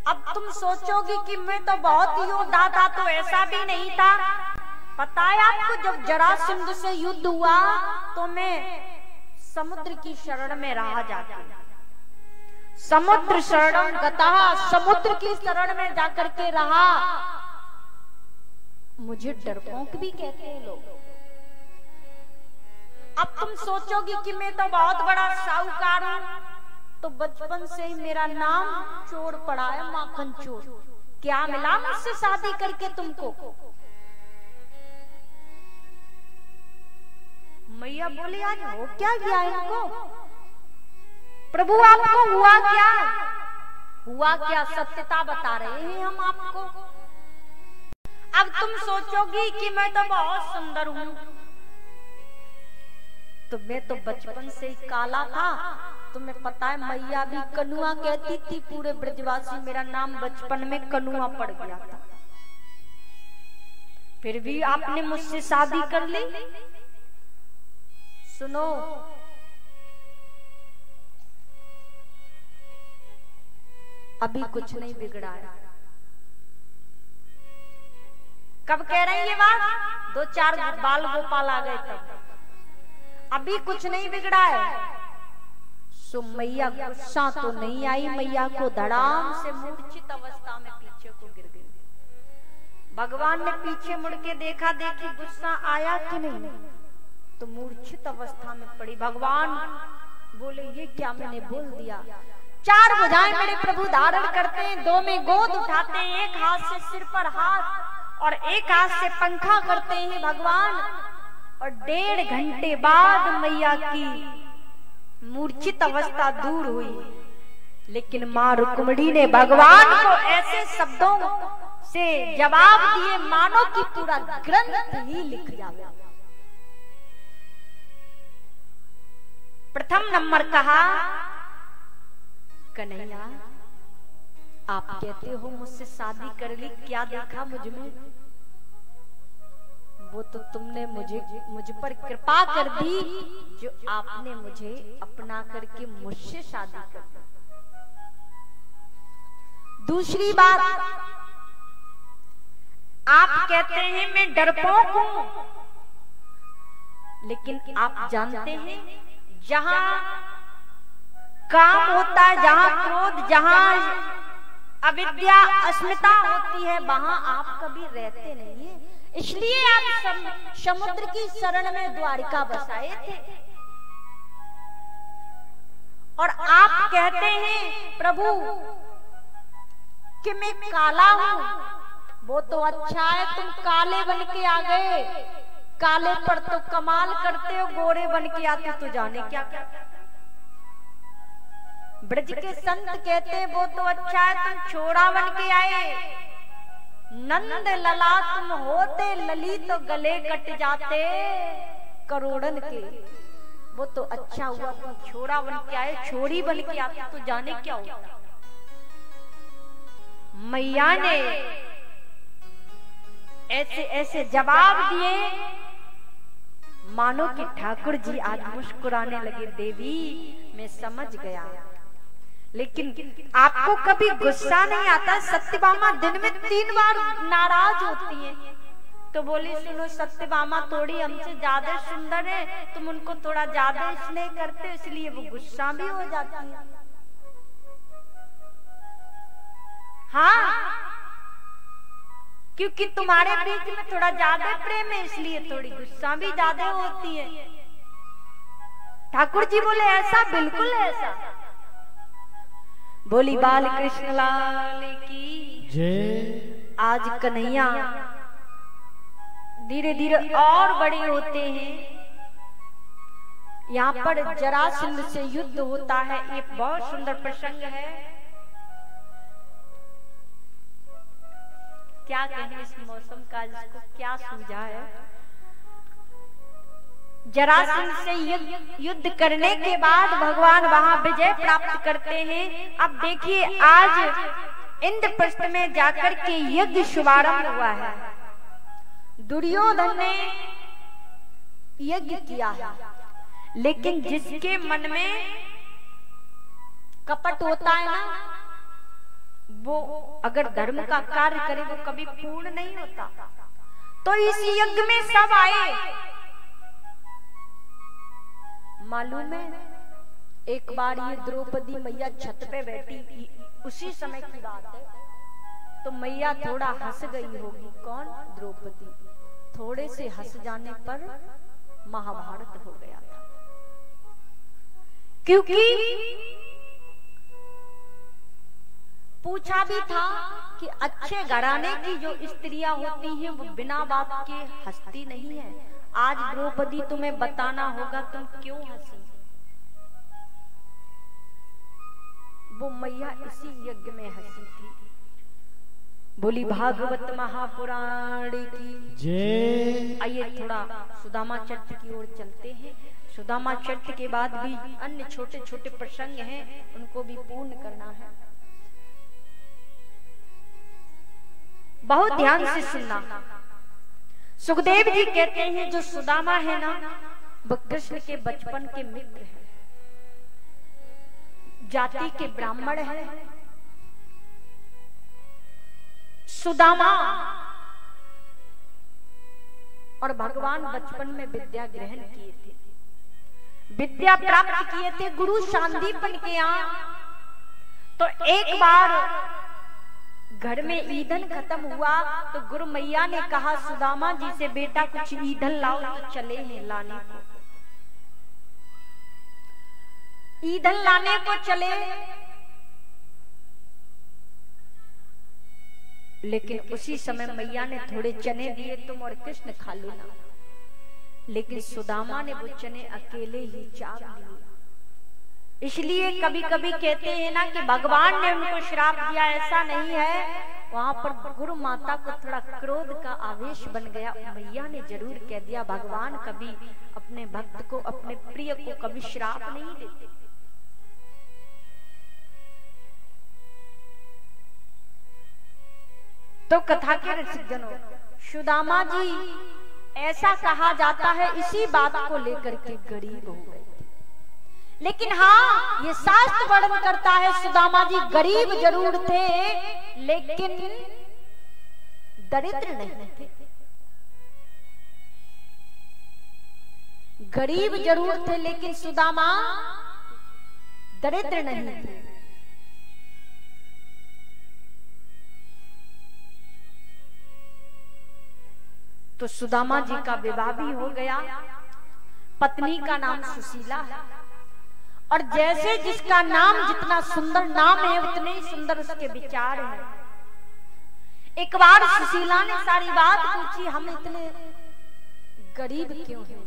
अब तुम सोचोगी कि मैं तो बहुत योद्धा था, तो ऐसा भी नहीं था। पता है आपको, जब जरासंध से युद्ध हुआ तो मैं समुद्र की शरण में रहा जाती। समुद्र शरण गतः, समुद्र की शरण में जाकर के रहा। मुझे डरपोक भी कहते हैं लोग। अब तुम सोचोगी कि मैं तो बहुत बड़ा साहूकार हूं, तो बचपन से ही मेरा नाम चोर पड़ा है, माखन चोर। क्या मिला मुझसे शादी करके तुमको? मैया बोली आज हो क्या गया इनको? प्रभु आपको हुआ क्या? हुआ क्या? सत्यता बता रहे हैं हम आपको। अब तुम सोचोगी कि मैं तो बहुत सुंदर हूं, तो मैं तो बचपन से ही काला था। तुम्हें पता है मैया भी कनुआ कहती थी, पूरे ब्रजवासी मेरा नाम बचपन में कनुआ पड़ गया था। फिर भी आपने मुझसे शादी कर ली। सुनो, अभी कुछ नहीं बिगड़ा है। कब कह रही ये बात? 2-4 बाल गोपाल आ गए तब। अभी कुछ नहीं बिगड़ा है। सो मैया गुस्सा तो नहीं आई, मैया को धड़ाम से मूर्छित अवस्था में पीछे को गिर गई। भगवान ने पीछे मुड़ के देखा, देखी गुस्सा आया कि नहीं, तो मूर्छित अवस्था में पड़ी। भगवान बोले ये क्या मैंने बोल दिया? 4 भुजाएं मेरे प्रभु धारण करते हैं, 2 में गोद उठाते हैं, एक हाथ से सिर पर हाथ और एक हाथ से पंखा करते हैं भगवान। और 1.5 घंटे बाद मैया की मूर्छित अवस्था दूर हुई। लेकिन मां रुक्मिणी ने भगवान को ऐसे शब्दों से जवाब दिए मानो कि पूरा ग्रंथ ही लिख जाए। प्रथम नंबर कहा, कन्हैया आप कहते हो मुझसे शादी कर ली, क्या देखा मुझ में? वो तो तुमने मुझ पर कृपा कर दी, जो आपने मुझे अपना करके मुझसे शादी कर दी। दूसरी बात, आप कहते हैं मैं डरपोक हूं, लेकिन आप जानते हैं जहां काम होता है, जहां क्रोध, जहां अविद्या, अस्मिता होती है, वहां आप कभी रहते नहीं है। इसलिए आप समुद्र की शरण में द्वारिका बसाए थे। और आप कहते हैं प्रभु कि मैं काला हूं, वो तो अच्छा है, तुम काले बन के आ गए। काले पर तो कमाल करते हो, गोरे बन के आते तो जाने क्या क्या। ब्रज के संत कहते वो तो अच्छा है, तुम छोड़ा बन के आए। नंद लला तुम होते ललित तो गले कट जाते करोड़न के। वो तो अच्छा हुआ तुम छोरा बन के आए, छोरी बन के आते तो जाने क्या होता। मैया ने ऐसे ऐसे जवाब दिए मानो कि ठाकुर जी आज मुस्कुराने लगे। देवी मैं समझ गया, लेकिन आपको कभी गुस्सा नहीं आता? सत्यभामा दिन में 3 बार नाराज होती है। तो बोली सुनो सत्यभामा थोड़ी हमसे ज्यादा सुंदर है, तुम उनको थोड़ा ज्यादा स्नेह करते हो, इसलिए वो गुस्सा भी हो जाती है। हाँ, क्योंकि तुम्हारे बीच में थोड़ा ज्यादा प्रेम है, इसलिए थोड़ी गुस्सा भी ज्यादा होती है। ठाकुर जी बोले ऐसा? बिल्कुल ऐसा। बोली बाल कृष्ण लाल की जय। आज कन्हैया धीरे धीरे और बड़े होते हैं। यहाँ पर जरासंध से युद्ध होता है। एक बहुत सुंदर प्रसंग है। क्या कहें इस मौसम का, इसको क्या सूझा है। जरासंध से युद्ध करने के बाद भगवान वहां विजय प्राप्त करते हैं। अब देखिए आज इंद्रप्रस्थ में जाकर के यज्ञ शुभारंभ हुआ है। दुर्योधन ने यज्ञ किया है, लेकिन जिसके मन में कपट होता है ना, वो अगर धर्म का कार्य करे वो कभी पूर्ण नहीं होता। तो इस यज्ञ में सब आए। मालूम है एक बार ये द्रौपदी मैया छत पे बैठी, उसी समय की बात है। तो मैया थोड़ा हंस गई होगी। कौन? द्रौपदी। थोड़े से हंस जाने पर महाभारत हो गया था। क्योंकि पूछा भी था कि अच्छे घराने की जो स्त्रियां होती हैं वो बिना बात के हंसती नहीं है। आज द्रौपदी तुम्हें बताना होगा तुम क्यों हंसी। वो मैया इसी यज्ञ में हंसी थी। बोली भागवत महापुराण की जय। आइए थोड़ा सुदामा चरित्र की ओर चलते हैं। सुदामा चरित्र के बाद भी अन्य छोटे छोटे प्रसंग हैं, उनको भी पूर्ण करना है। बहुत ध्यान से सुनना। सुखदेव जी कहते हैं जो सुदामा है ना, वह कृष्ण के बचपन के मित्र हैं, जाति के ब्राह्मण हैं। सुदामा और भगवान बचपन में विद्या ग्रहण किए थे, विद्या प्राप्त किए थे गुरु शांदीपन के यहाँ। तो एक बार घर में ईंधन खत्म हुआ तो गुरु मैया ने कहा सुदामा जी से, बेटा कुछ ईंधन लाओ। तो चले हैं लाने को। ईंधन लाने को चले, लेकिन उसी समय मैया ने थोड़े चने दिए, तुम और कृष्ण खा लेना। लेकिन सुदामा ने वो चने अकेले ही चाट लिए। इसलिए कभी कभी कहते हैं ना कि भगवान ने उनको श्राप दिया, ऐसा नहीं है। वहां पर गुरु माता को थोड़ा क्रोध का आवेश बन गया। मैया ने जरूर कह दिया, भगवान कभी अपने भक्त को, अपने प्रिय को कभी श्राप नहीं देते। तो कथा के रसिक जनों, सुदामा जी ऐसा कहा जाता है इसी बात को लेकर के गरीब हो गए। लेकिन हाँ, ये शास्त्र वर्णन करता है सुदामा जी गरीब जरूर थे, लेकिन दरिद्र नहीं थे। गरीब जरूर थे, लेकिन सुदामा दरिद्र नहीं थे। तो सुदामा जी का विवाह भी हो गया। पत्नी का नाम सुशीला है। और जैसे जिसका नाम जितना सुंदर नाम है, उतने ही सुंदर उसके विचार हैं। एक बार सुशीला ने सारी बात पूछी, हम इतने गरीब क्यों हैं?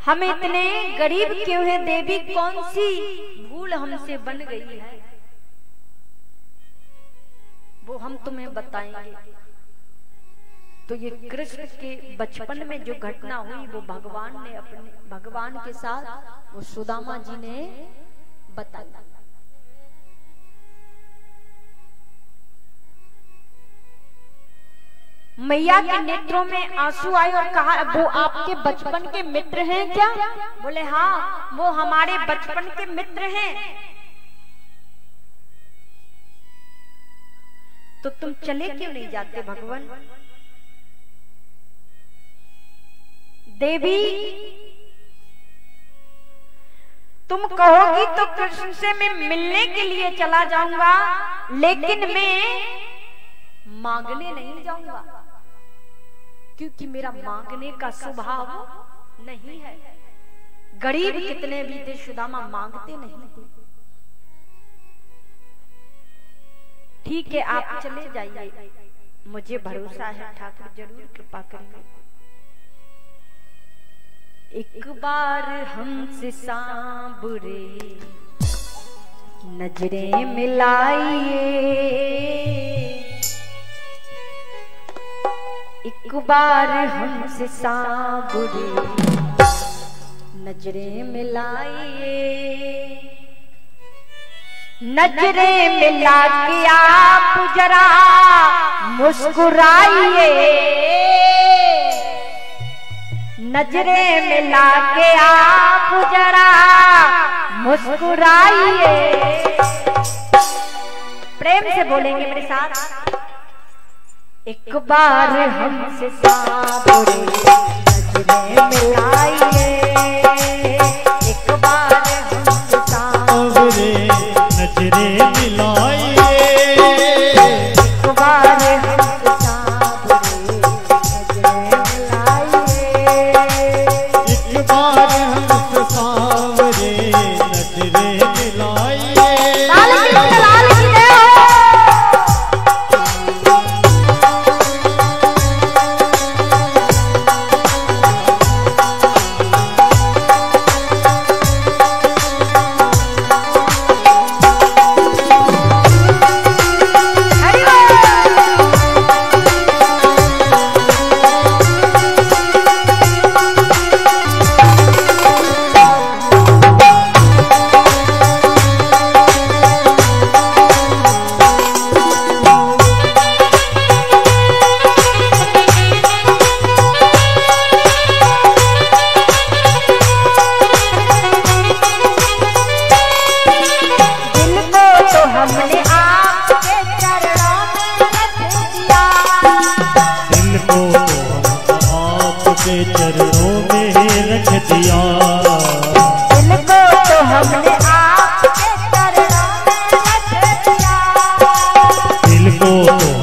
हम इतने गरीब क्यों हैं देवी? कौन सी भूल हमसे बन गई है, वो हम तुम्हें बताएंगे। तो ये कृष्ण के बचपन में जो घटना हुई वो भगवान ने अपने भगवान के साथ वो सुदामा जी ने बताया। मैया के नेत्रों में आंसू आए और कहा, वो आपके बचपन के मित्र हैं क्या? बोले हाँ, वो हमारे बचपन के मित्र हैं। तो तुम चले क्यों नहीं जाते भगवान? देवी तुम कहोगी तो कृष्ण से मैं मिलने के लिए चला जाऊंगा, लेकिन मैं मांगने नहीं जाऊंगा, क्योंकि मेरा मांगने का स्वभाव नहीं है। गरीब कितने भी थे सुदामा मांगते नहीं थे। ठीक है आप चले जाइए, मुझे भरोसा है ठाकुर जरूर कृपा करेंगे। एक बार हमसे सांबरे नजरें मिलाइए, एक बार हमसे सांबरे नजरें मिलाइए, नजरें मिला के आप जरा मुस्कुराइए, नजरें मिला के आप जरा मुस्कुराइए। प्रेम से बोलेंगे मेरे साथ, एक बार हमसे सांबरे नजरें मिलाइए, एक बार हमसे सांबरे नजरें मिलाइए, एक बार हमसे सांबरे नजरें मिलाइए, एक बार हमसे सांवरे नजरें मिलाइए। लाल की जय हो। चरणों में रख दिया, दिल को तो हमने आपके चरणों में रख दिया, दिल को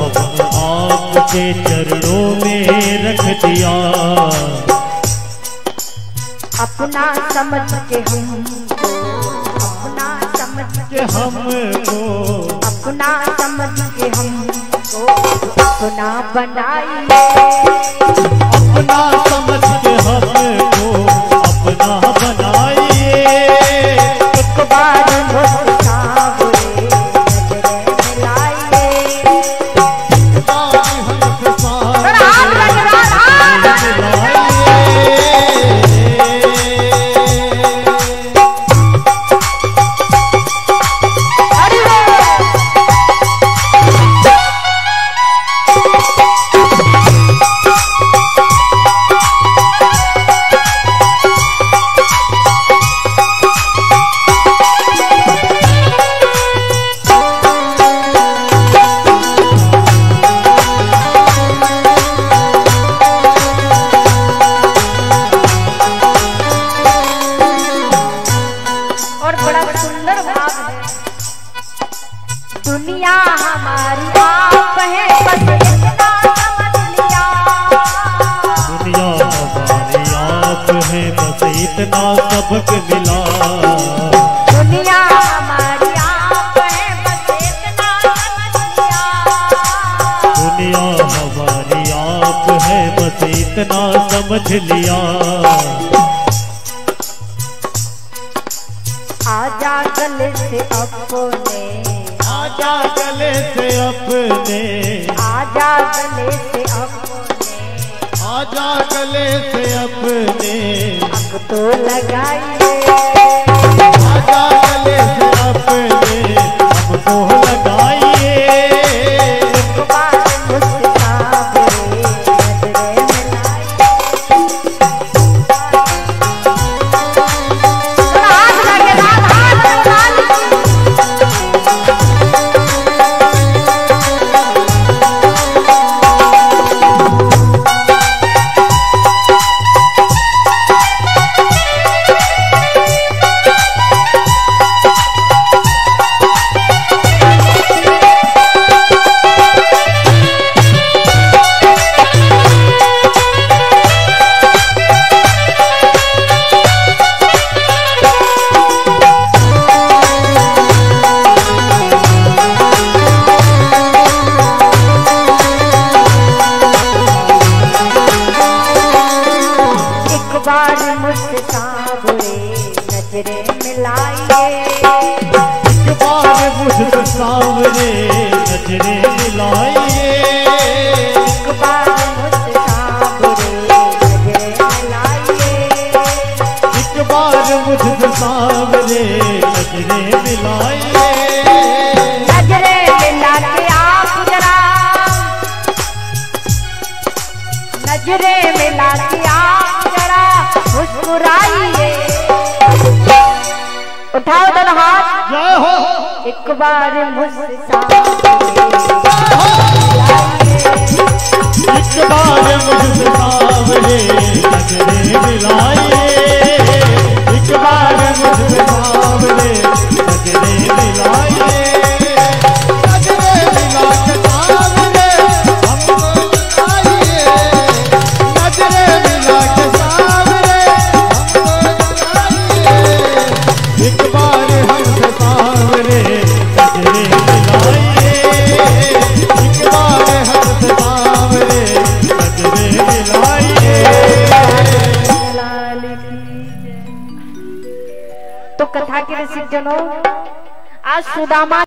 तो हम आपके चरणों में रख दिया। अपना समझ के हमको, अपना समझ के हमको, अपना समझ के हमको अपना बनाइए, अपना समझ के हमको अपना बनाइए, एक बार मुझसे सांवरे नजरें मिलाइए, एक बार हमसे सांवरे दुनिया हमारी आप है बस इतना समझ लिया, दुनिया हमारी आप है बस इतना सबक मिला, दुनिया हमारी आप है बस इतना समझ लिया, दुनिया हमारी आप है बस इतना समझ लिया। आजा गले से अपने, आजा गले से अपने, आजा गले से अपने, आजा गले से अपने, अब तो लगाइए, आजा गले से अपने हमको लगाइए, एक बार मुझसे सांवरे नजरें मिलाइए। हाथ लगे हाथ सांवरे नजरे मिलाइए, एक बार मुझसे सांवरे नजरे मिलाइए, एक बार मुझसे सांवरे नजरे मिलाइए। नजरे मिला के आप जरा, नजरे मिला के आप जरा मुस्कुराइए। उठाओ दोनों हाथ, जय हो। एक बार मुझसे सांवरे एक बार मुझसे सांवरे नजरे मिलाइए, एक बार मुझसे सांवरे नजरे मिलाइए। नजरे मिला के सांवरे हमको जगाइए, नजरे मिला के सांवरे हमको जगाइए। एक बार हमसे सांवरे नजरे मिलाइए, एक बार हमसे सांवरे नजरे मिलाइए। तो कथा के रसिक जनों, आज सुदामा